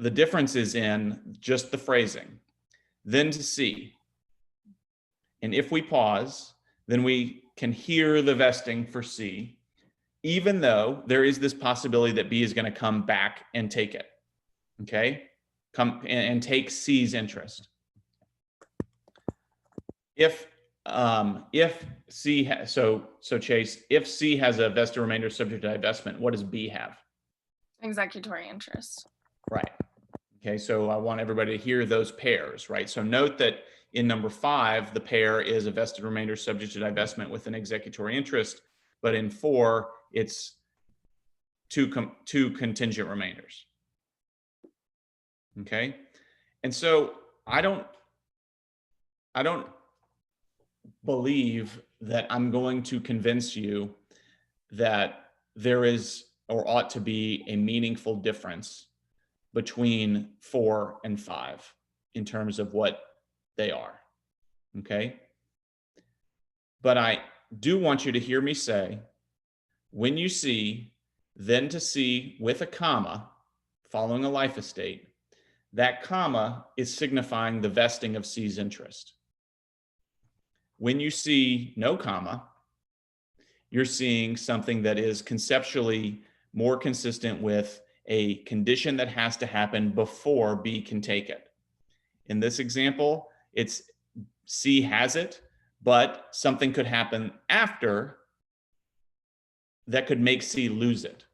the difference is in just the phrasing. Then to C. And if we pause, then we can hear the vesting for C, even though there is this possibility that B is going to come back and take it. Okay? Come and take C's interest. If C has, so Chase, if C has a vested remainder subject to divestment, what does B have? Executory interest. Right. Okay, so I want everybody to hear those pairs, right? So note that in number 5, the pair is a vested remainder subject to divestment with an executory interest, but in 4, it's two contingent remainders. Okay, and so I don't believe that I'm going to convince you that there is or ought to be a meaningful difference between 4 and 5 in terms of what they are. Okay. But I do want you to hear me say, when you see, then to C with a comma following a life estate, that comma is signifying the vesting of C's interest. When you see no comma, you're seeing something that is conceptually more consistent with a condition that has to happen before B can take it. In this example, it's C has it, but something could happen after that could make C lose it.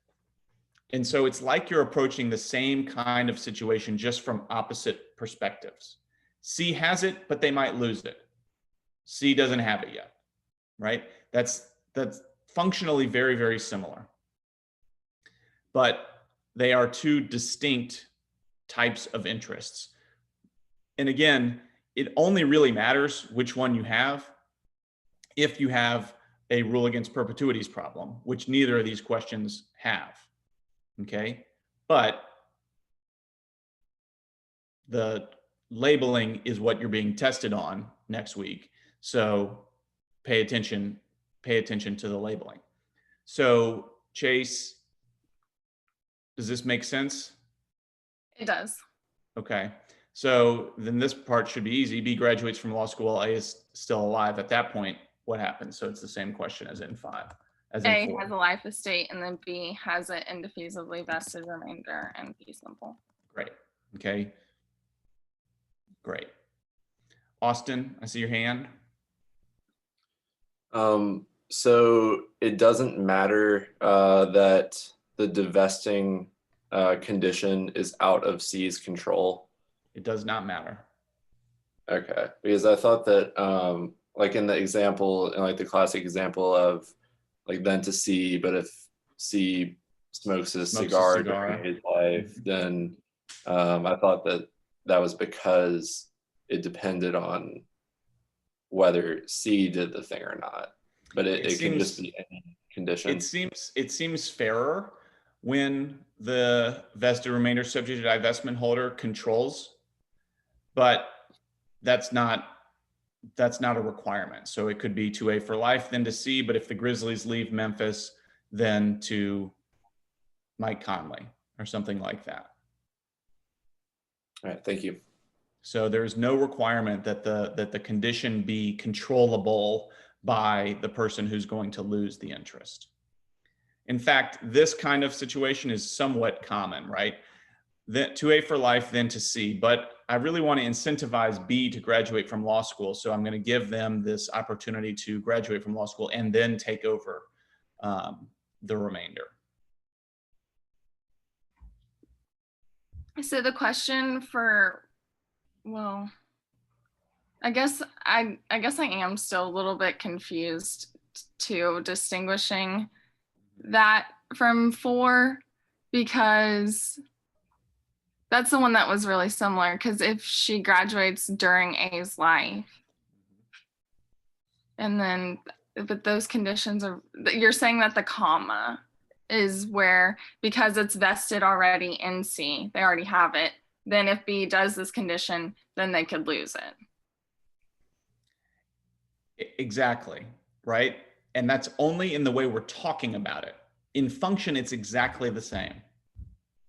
And so it's like you're approaching the same kind of situation just from opposite perspectives. C has it, but they might lose it. C doesn't have it yet, right? That's functionally very, very similar. But they are two distinct types of interests. And again, it only really matters which one you have if you have a rule against perpetuities problem, which neither of these questions have. Okay, but the labeling is what you're being tested on next week. So pay attention to the labeling. So Chase, does this make sense? It does. Okay, so then this part should be easy. B graduates from law school, A is still alive. At that point, what happens? So it's the same question as in 5. As in A 4. has a life estate, and then B has an indefeasibly vested remainder and fee simple. Great. Okay. Great. Austin, I see your hand. So it doesn't matter that the divesting condition is out of C's control. It does not matter. Okay, because I thought that like in the example, in like the classic example of like then to C, but if C smokes a cigar during his life, then I thought that that was because it depended on whether C did the thing or not. But it can just be any condition. It seems fairer when the vested remainder subject to divestment holder controls, but that's not a requirement. So it could be to A for life, then to C, but if the Grizzlies leave Memphis, then to Mike Conley or something like that. All right, thank you. So there's no requirement that the condition be controllable by the person who's going to lose the interest. In fact, this kind of situation is somewhat common, right? To A for life, then to C, but I really want to incentivize B to graduate from law school. So I'm going to give them this opportunity to graduate from law school and then take over the remainder. So the question for, well, I guess I am still a little bit confused to distinguishing that from 4, because that's the one that was really similar. Because if she graduates during A's life, and then, but those conditions are, you're saying that the comma is where, because it's vested already in C, they already have it. Then if B does this condition, then they could lose it. Exactly, right? And that's only in the way we're talking about it. In function, it's exactly the same.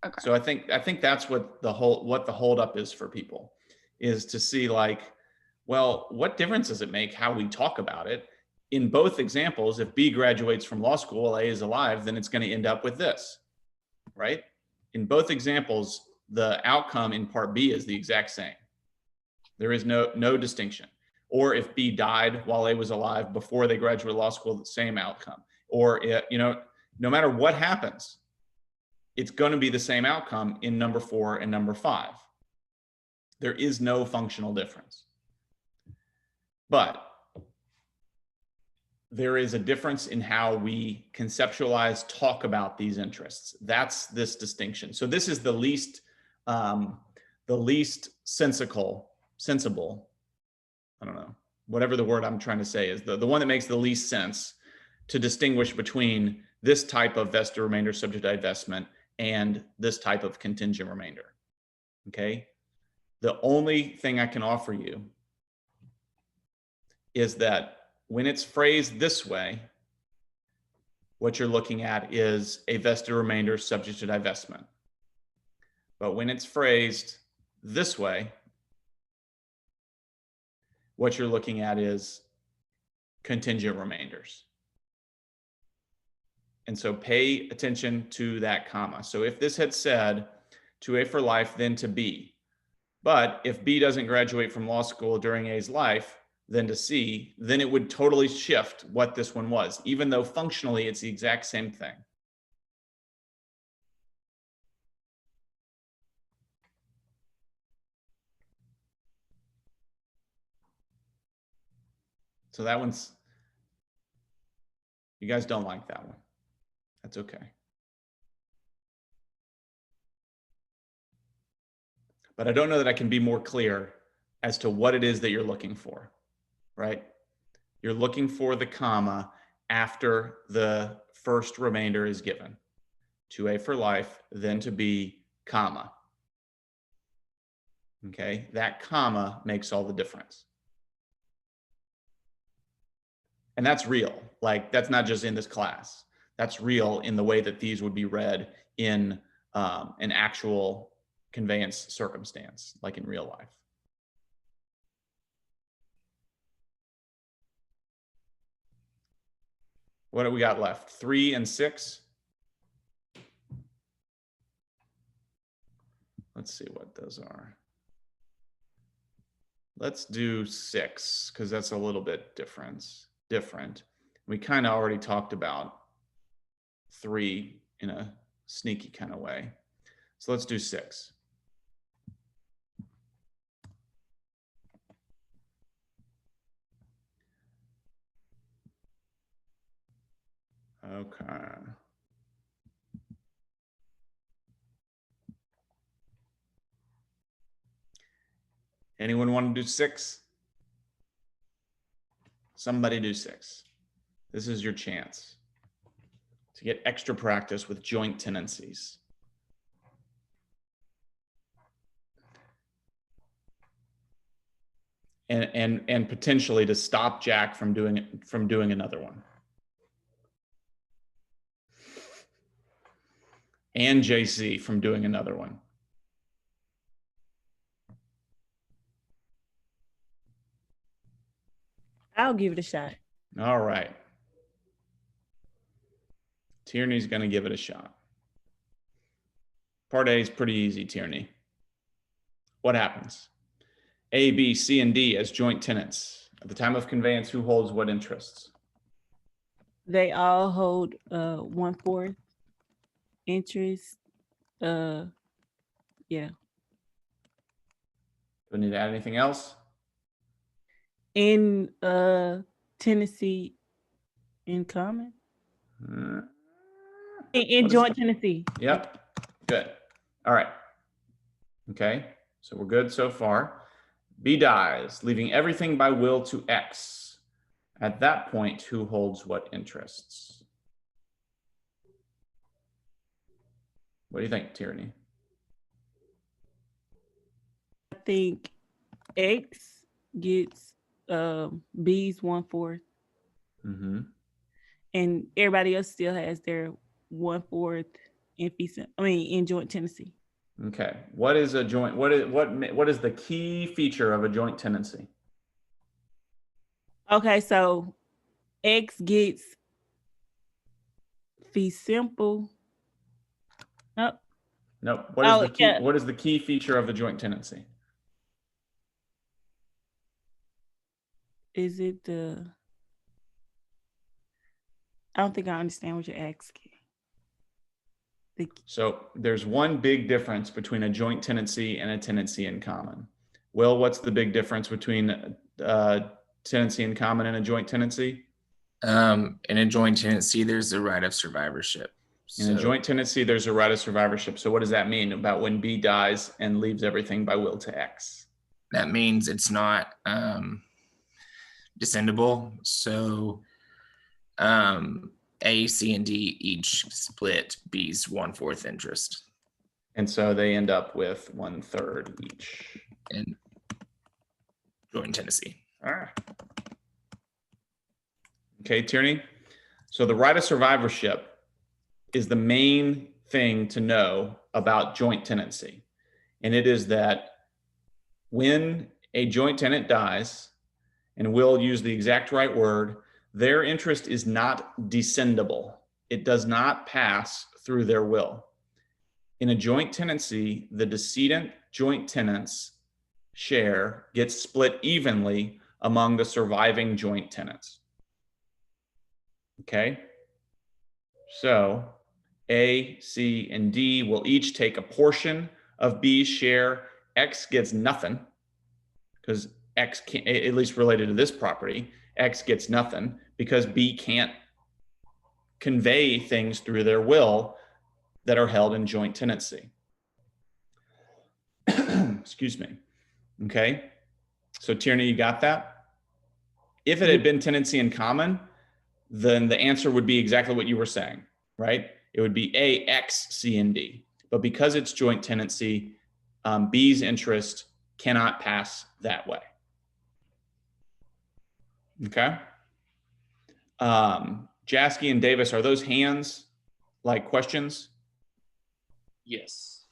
Okay. So I think that's what the holdup is for people, is to see like, well, what difference does it make how we talk about it? In both examples, if B graduates from law school while A is alive, then it's going to end up with this, right? In both examples, the outcome in part B is the exact same. There is no distinction. Or if B died while A was alive before they graduated law school, the same outcome. Or, no matter what happens, it's going to be the same outcome in number 4 and number 5. There is no functional difference. But there is a difference in how we conceptualize, talk about these interests. That's this distinction. So this is the least sensible, I don't know, whatever the word I'm trying to say is, the one that makes the least sense to distinguish between this type of vested remainder subject to divestment and this type of contingent remainder. Okay. The only thing I can offer you is that when it's phrased this way, what you're looking at is a vested remainder subject to divestment. But when it's phrased this way, what you're looking at is contingent remainders. And so pay attention to that comma. So if this had said to A for life, then to B, but if B doesn't graduate from law school during A's life, then to C, then it would totally shift what this one was, even though functionally it's the exact same thing. So that one's, you guys don't like that one. That's okay. But I don't know that I can be more clear as to what it is that you're looking for, right? You're looking for the comma after the first remainder is given. To A for life, then to B, comma. Okay, that comma makes all the difference. And that's real. Like, that's not just in this class. That's real in the way that these would be read in an actual conveyance circumstance, like in real life. What do we got left? 3 and 6. Let's see what those are. Let's do 6, because that's a little bit different. We kind of already talked about 3 in a sneaky kind of way. So let's do 6. Okay. Anyone want to do 6? Somebody do 6. This is your chance to get extra practice with joint tenancies. And potentially to stop Jack from doing another one. And JC from doing another one. I'll give it a shot. All right. Tierney's going to give it a shot. Part A is pretty easy, Tierney. What happens? A, B, C, and D as joint tenants. At the time of conveyance, who holds what interests? They all hold 1/4 interest. Yeah. Do I need to add anything else? in Tennessee in common? Uh, In What is- joint Tennessee. Yep, good. All right. Okay, so we're good so far. B dies, leaving everything by will to X. At that point, who holds what interests? What do you think, Tierney? I think X gets B's 1/4, Mm-hmm. and everybody else still has their 1/4 in joint Tennessee. Okay. What is a joint? What is the key feature of a joint tenancy? Okay, so X gets fee simple. Nope. Nope. What is Oh, the key? yeah. What is the key feature of a joint tenancy? Is it I don't think I understand what you're asking. So there's one big difference between a joint tenancy and a tenancy in common. Will, what's the big difference between tenancy in common and a joint tenancy? In a joint tenancy, there's a right of survivorship. In a joint tenancy, there's a right of survivorship. So what does that mean about when B dies and leaves everything by will to X? That means it's not descendable. So A, C, and D each split B's 1/4 interest. And so they end up with 1/3 each. In joint tenancy. All right. Okay, Tierney. So the right of survivorship is the main thing to know about joint tenancy. And it is that when a joint tenant dies, and we'll use the exact right word, their interest is not descendable. It does not pass through their will. In a joint tenancy, the decedent joint tenants' share gets split evenly among the surviving joint tenants. Okay? So A, C, and D will each take a portion of B's share. X gets nothing because X can't, at least related to this property, X gets nothing because B can't convey things through their will that are held in joint tenancy. Excuse me. Okay. So Tierney, you got that? If it had been tenancy in common, then the answer would be exactly what you were saying, right? It would be A, X, C, and D. But because it's joint tenancy, B's interest cannot pass that way. Okay. Jasky and Davis, are those hands like questions? Yes.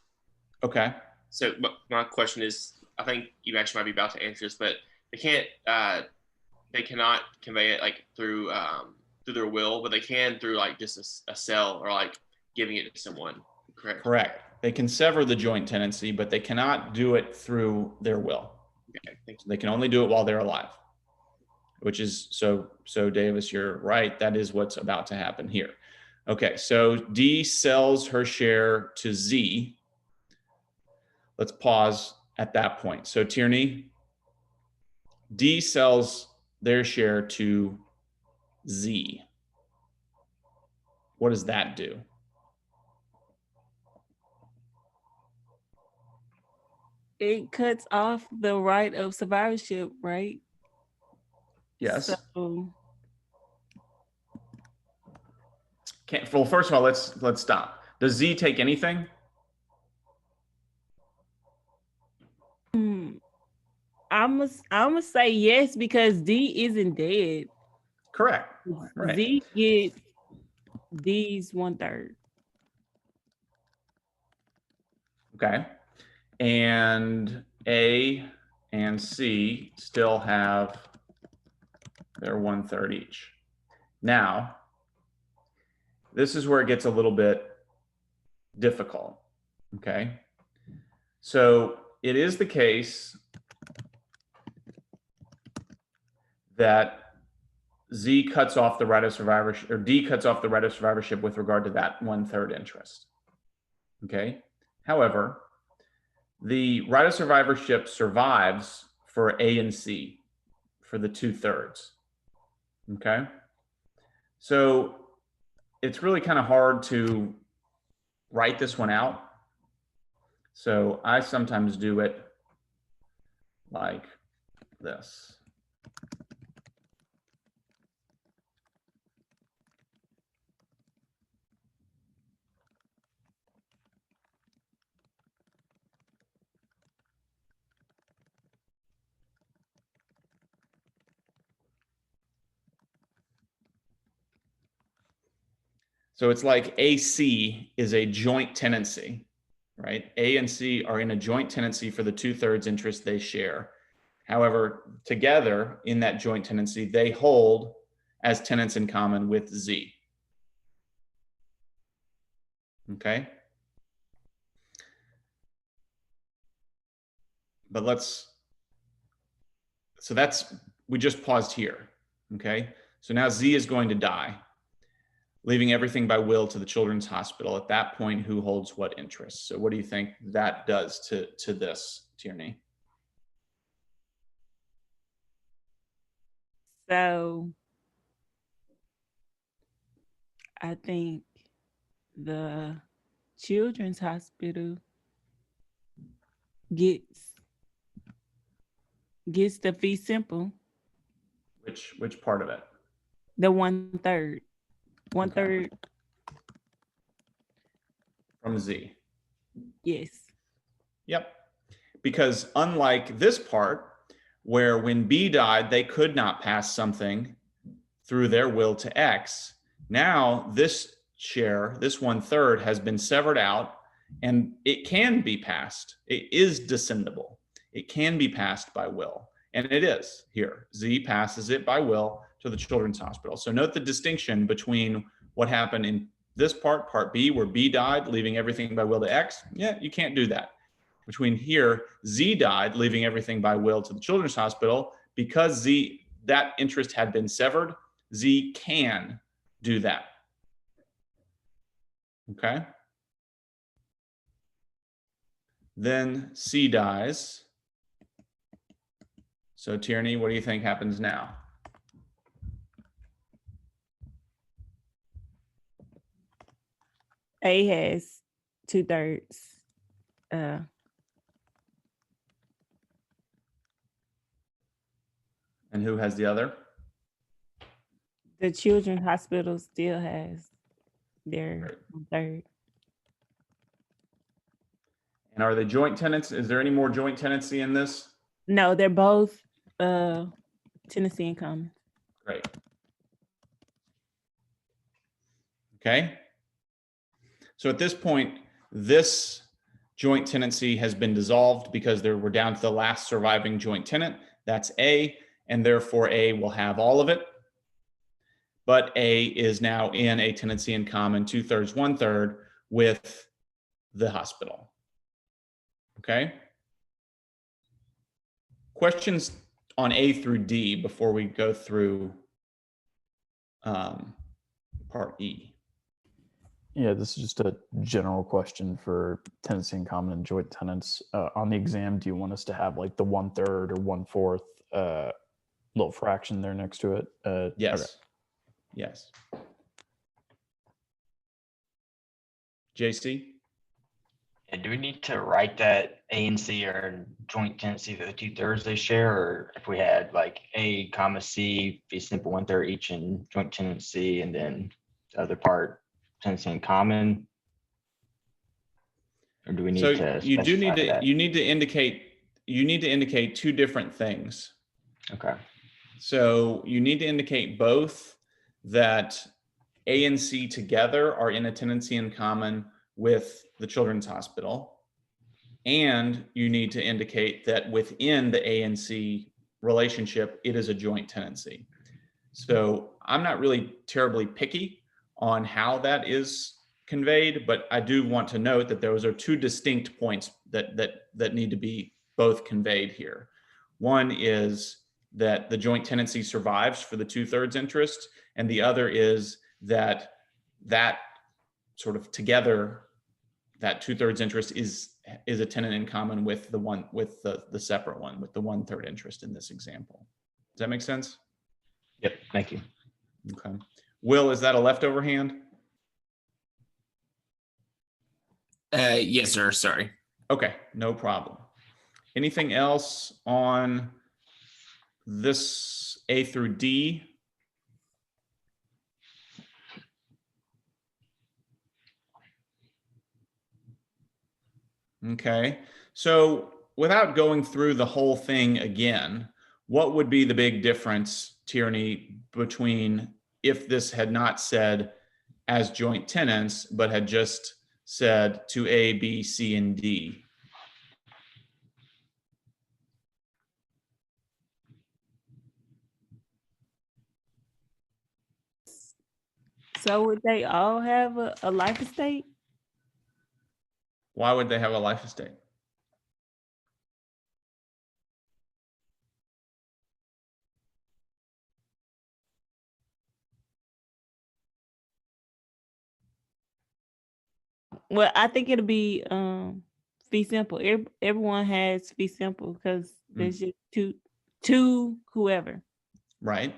Okay. So my question is, I think you actually might be about to answer this, but they cannot convey it like through their will, but they can through like just a sell or like giving it to someone. Correct. Correct. They can sever the joint tenancy, but they cannot do it through their will. Okay, thank you. They can only do it while they're alive, which is so Davis, you're right. That is what's about to happen here. Okay, so D sells her share to Z. Let's pause at that point. So Tierney, D sells their share to Z. What does that do? It cuts off the right of survivorship, right? Yes. So, Well, first of all, let's stop. Does Z take anything? I'm gonna say yes because D isn't dead. Correct. Right. Z gets D's 1/3. Okay. And A and C still have their 1/3 each. Now, this is where it gets a little bit difficult. Okay. So it is the case that Z cuts off the right of survivorship, or D cuts off the right of survivorship with regard to that 1/3 interest. Okay. However, the right of survivorship survives for A and C for the 2/3. Okay. So it's really kind of hard to write this one out. So I sometimes do it like this. So it's like AC is a joint tenancy, right? A and C are in a joint tenancy for the 2/3 interest they share. However, together in that joint tenancy, they hold as tenants in common with Z. Okay. But we just paused here. Okay. So now Z is going to die, leaving everything by will to the Children's Hospital. At that point, who holds what interest? So what do you think that does to this, Tierney? So I think the Children's Hospital gets the fee simple, Which part of it? the 1/3. 1/3, From Z. yes. Yep. Because unlike this part, where when B died, they could not pass something through their will to X, now this share, this 1/3, has been severed out and it can be passed. It is descendable. It can be passed by will. And it is here. Z passes it by will to the Children's Hospital. So note the distinction between what happened in this part B, where B died, leaving everything by will to X. Yeah, you can't do that. Between here, Z died, leaving everything by will to the Children's Hospital. Because that interest had been severed, Z can do that. Okay. Then C dies. So Tierney, what do you think happens now? A has 2/3. And who has the other? The Children's Hospital still has their 1/3. And are they joint tenants? Is there any more joint tenancy in this? No, they're both Tennessee in common. Great. Okay. So at this point, this joint tenancy has been dissolved because we're down to the last surviving joint tenant. That's A, and therefore A will have all of it. But A is now in a tenancy in common, 2/3, 1/3 with the hospital. Okay. Questions on A through D before we go through part E? Yeah, this is just a general question for tenancy in common and joint tenants. On the exam, do you want us to have like the 1/3 or 1/4 little fraction there next to it? Yes. Okay. Yes. JC? Yeah, do we need to write that A and C are in joint tenancy for the 2/3 they share, or if we had like A comma C be simple 1/3 each in joint tenancy, and then the other part tenancy in common? Or do we need So to? you do need specify to that? you need to indicate two different things. Okay. So you need to indicate both that A and C together are in a tenancy in common with the Children's Hospital, and you need to indicate that within the A and C relationship, it is a joint tenancy. So I'm not really terribly picky on how that is conveyed, but I do want to note that those are two distinct points that need to be both conveyed here. One is that the joint tenancy survives for the 2/3 interest, and the other is that sort of together, that 2/3 interest is a tenant in common with the separate one, with the 1/3 interest in this example. Does that make sense? Yep, thank you. Okay. Will, is that a leftover hand? Yes, sir. Sorry. Okay, no problem. Anything else on this A through D? Okay, so without going through the whole thing again, what would be the big difference, Tierney, between if this had not said as joint tenants, but had just said to A, B, C, and D? So would they all have a life estate? Why would they have a life estate? Well, I think it'll be fee simple. Everyone has fee simple because there's just two whoever. Right.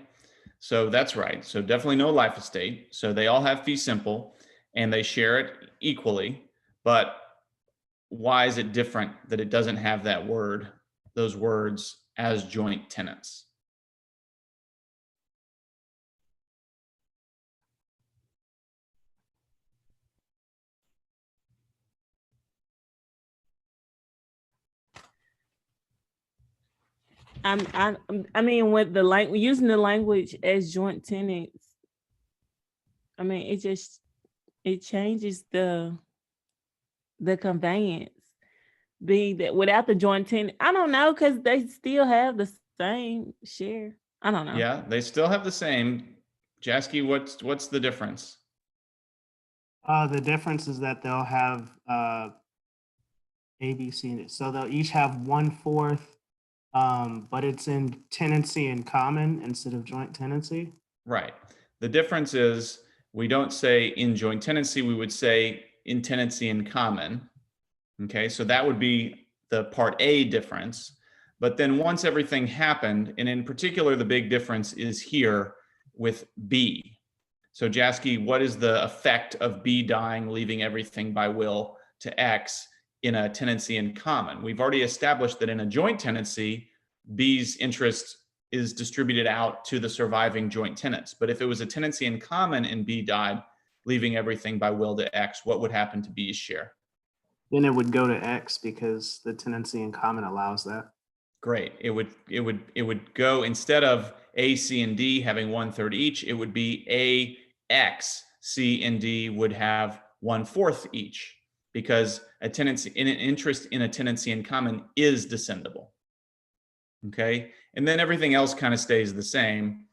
So that's right. So definitely no life estate. So they all have fee simple and they share it equally. But why is it different that it doesn't have that word, those words as joint tenants? I mean, with the language, using the language as joint tenants, I mean, it changes the conveyance. Being that without the joint tenant, I don't know, because they still have the same share. I don't know. Yeah, they still have the same. Jasky, what's the difference? The difference is that they'll have A, B, C, and so they'll each have 1/4, but it's in tenancy in common instead of joint tenancy. Right. The difference is we don't say in joint tenancy, we would say in tenancy in common. Okay, so that would be the part A difference. But then once everything happened, and in particular, the big difference is here with B. So Jasky, what is the effect of B dying, leaving everything by will to X in a tenancy in common? We've already established that in a joint tenancy, B's interest is distributed out to the surviving joint tenants. But if it was a tenancy in common and B died, leaving everything by will to X, what would happen to B's share? Then it would go to X because the tenancy in common allows that. Great. It would go, instead of A, C, and D having 1/3 each, it would be A, X, C, and D would have 1/4 each, because a tenancy in an interest in a tenancy in common is descendable. Okay. And then everything else kind of stays the same,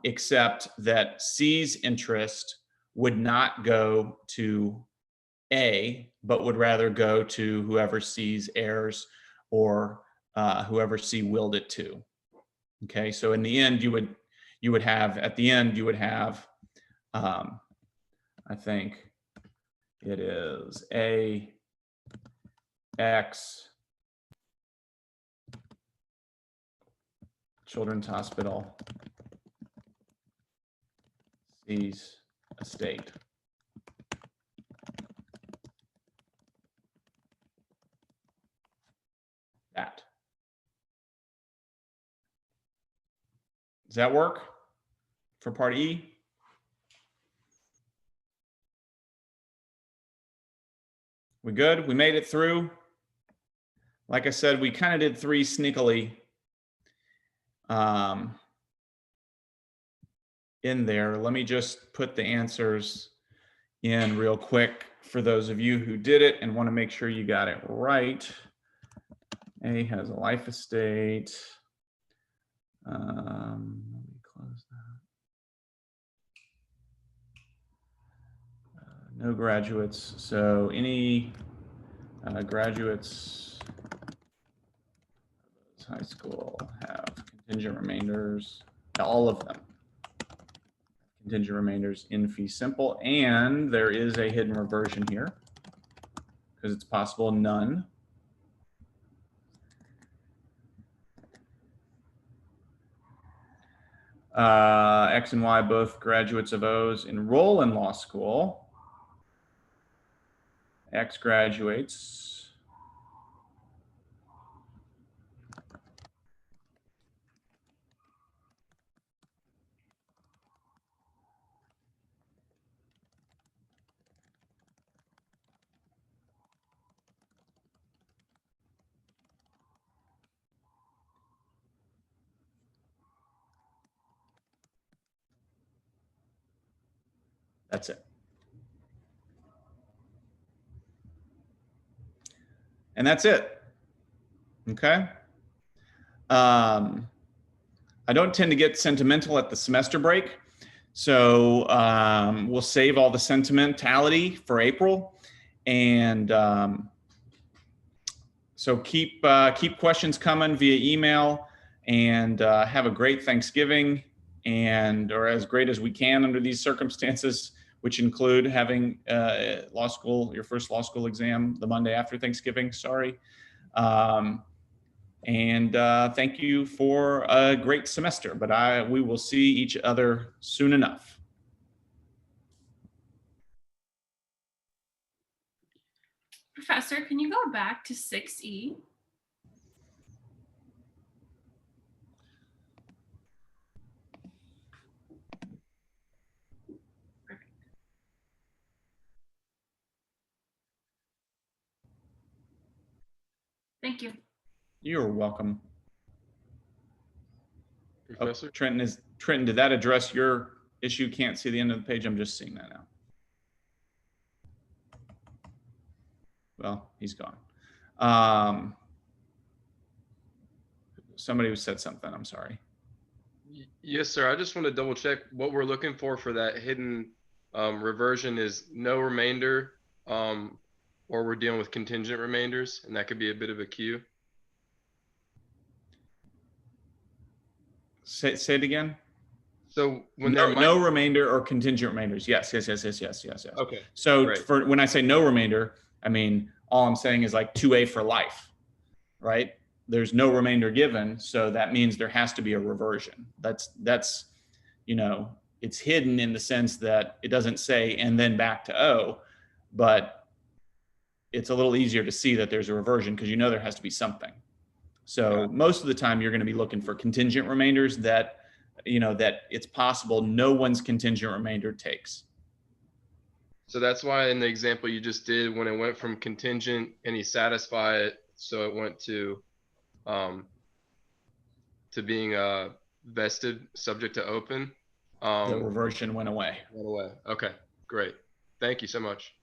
except that C's interest would not go to A, but would rather go to whoever C's heirs or whoever C willed it to. Okay, so in the end, you would have at the end you would have, I think it is A, X, Children's Hospital, C's estate. That. Does that work for part E? We good? We made it through. Like I said, we kind of did 3 sneakily in there. Let me just put the answers in real quick for those of you who did it and want to make sure you got it right. A has a life estate. Let me close that. No graduates. So any graduates of high school have contingent remainders. All of them. Contingent remainders in fee simple. And there is a hidden reversion here because it's possible none. X and Y, both graduates of O's, enroll in law school. X graduates. That's it. And that's it. Okay. I don't tend to get sentimental at the semester break. So we'll save all the sentimentality for April. And so keep questions coming via email, and have a great Thanksgiving, or as great as we can under these circumstances, which include having law school, your first law school exam the Monday after Thanksgiving. Sorry. And thank you for a great semester, but we will see each other soon enough. Professor, can you go back to 6E? Thank you. You're welcome. Professor? Oh, Trenton, did that address your issue? Can't see the end of the page. I'm just seeing that now. Well, he's gone. Somebody who said something, I'm sorry. Yes, sir. I just want to double check what we're looking for that hidden reversion is no remainder, or we're dealing with contingent remainders, and that could be a bit of a cue. Say it again. So when no remainder or contingent remainders. Yes. Okay. So great. for when I say no remainder, I mean, all I'm saying is like 2A for life, right? There's no remainder given. So that means there has to be a reversion. That's, it's hidden in the sense that it doesn't say, and then back to O, but it's a little easier to see that there's a reversion because there has to be something. So most of the time you're going to be looking for contingent remainders that it's possible no one's contingent remainder takes. So that's why in the example you just did, when it went from contingent and he satisfied it, so it went to being vested, subject to open. The reversion went away. Okay, great. Thank you so much.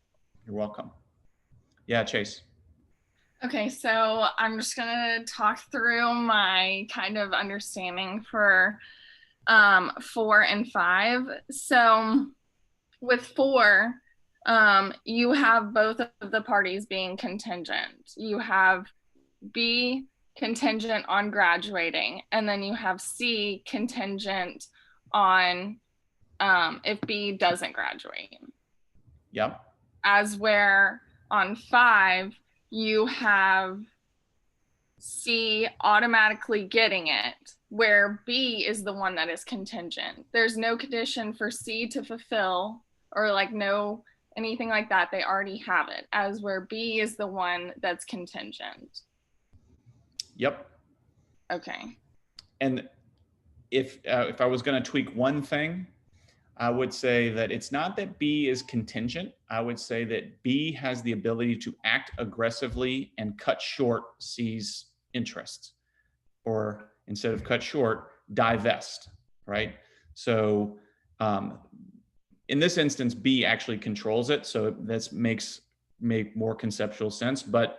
You're welcome. Yeah, Chase. Okay, so I'm just gonna talk through my kind of understanding for 4 and 5. So with 4, you have both of the parties being contingent. You have B contingent on graduating, and then you have C contingent on if B doesn't graduate. Yep. As where on 5, you have C automatically getting it, where B is the one that is contingent. There's no condition for C to fulfill, or no anything like that. They already have it, as where B is the one that's contingent. Yep. Okay. And if I was going to tweak one thing, I would say that it's not that B is contingent. I would say that B has the ability to act aggressively and cut short C's interests, or instead of cut short, divest, right? So in this instance, B actually controls it. So this make more conceptual sense. But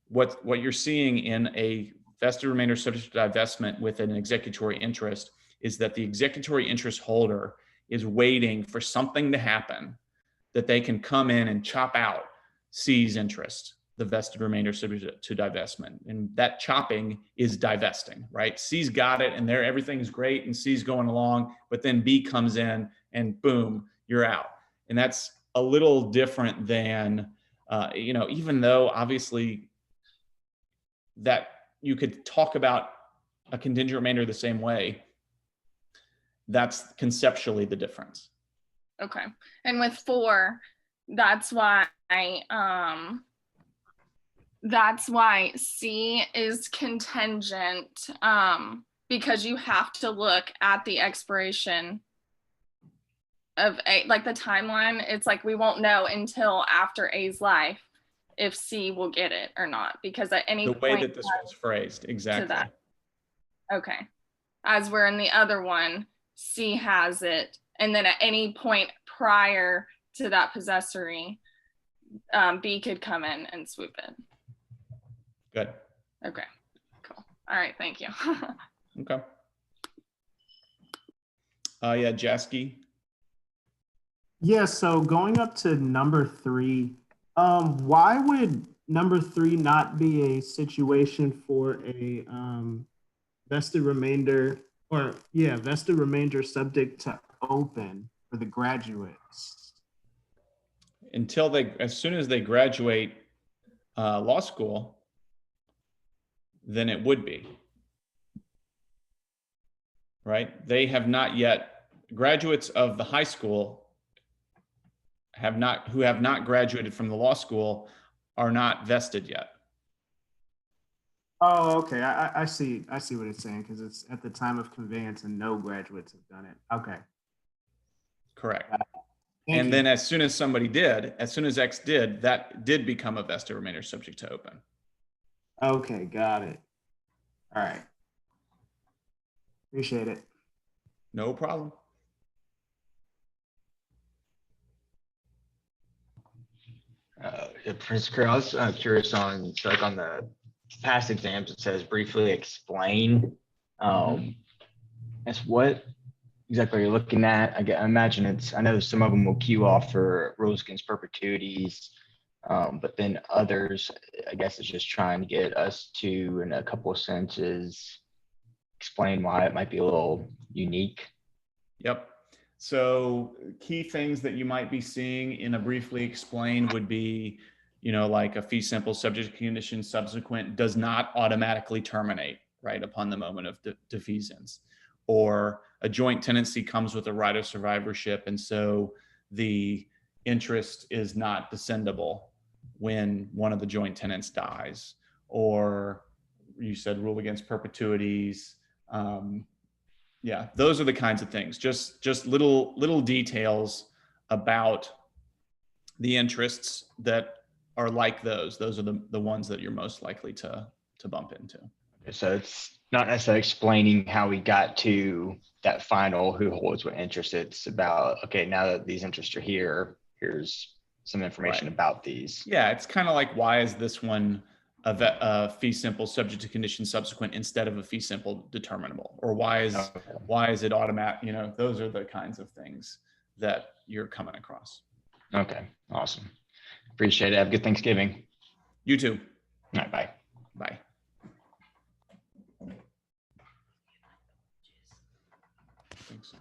what you're seeing in a vested remainder subject to divestment with an executory interest is that the executory interest holder is waiting for something to happen that they can come in and chop out C's interest, the vested remainder subject to divestment. And that chopping is divesting, right? C's got it and everything is great and C's going along, but then B comes in and boom, you're out. And that's a little different than, even though obviously that you could talk about a contingent remainder the same way, That's conceptually the difference. Okay. And with 4, that's why C is contingent, because you have to look at the expiration of A, like the timeline. It's like we won't know until after A's life if C will get it or not, because at any The point way that this was phrased, exactly. that. Okay. As we're in the other one, C has it, and then at any point prior to that possessory, B could come in and swoop it. Good. Okay, cool. All right, thank you. Okay. Yeah, Jasky. Yeah, so going up to number 3, why would number 3 not be a situation for a vested remainder, or vested remainder subject to open for the graduates? As soon as they graduate law school, then it would be. Right? They have not yet, graduates of the high school who have not graduated from the law school are not vested yet. Oh, okay. I see what it's saying, because it's at the time of conveyance and no graduates have done it. Okay. Correct. Thank And you. then as soon as X did, that did become a vested remainder subject to open. Okay, got it. All right. Appreciate it. No problem. Prince Kerr, I was curious on, so like on the past exams, it says briefly explain. That's what exactly you're looking at. I imagine I know some of them will queue off for rules against perpetuities, but then others, I guess it's just trying to get us to, in a couple of sentences, explain why it might be a little unique. Yep. So key things that you might be seeing in a briefly explain would be, like a fee simple subject condition subsequent does not automatically terminate right upon the moment of defeasance, or a joint tenancy comes with a right of survivorship. And so the interest is not descendable when one of the joint tenants dies, or you said rule against perpetuities. Yeah, those are the kinds of things, just little details about the interests that are like those. Those are the ones that you're most likely to bump into. So it's not necessarily explaining how we got to that final who holds what interest. It's about, okay, now that these interests are here, here's some information about these. Yeah, it's kind of like, why is this one a fee simple subject to condition subsequent instead of a fee simple determinable, or why is it automatic? Those are the kinds of things that you're coming across. Okay, awesome. Appreciate it. Have a good Thanksgiving. You too. All right, bye. Bye. I think so.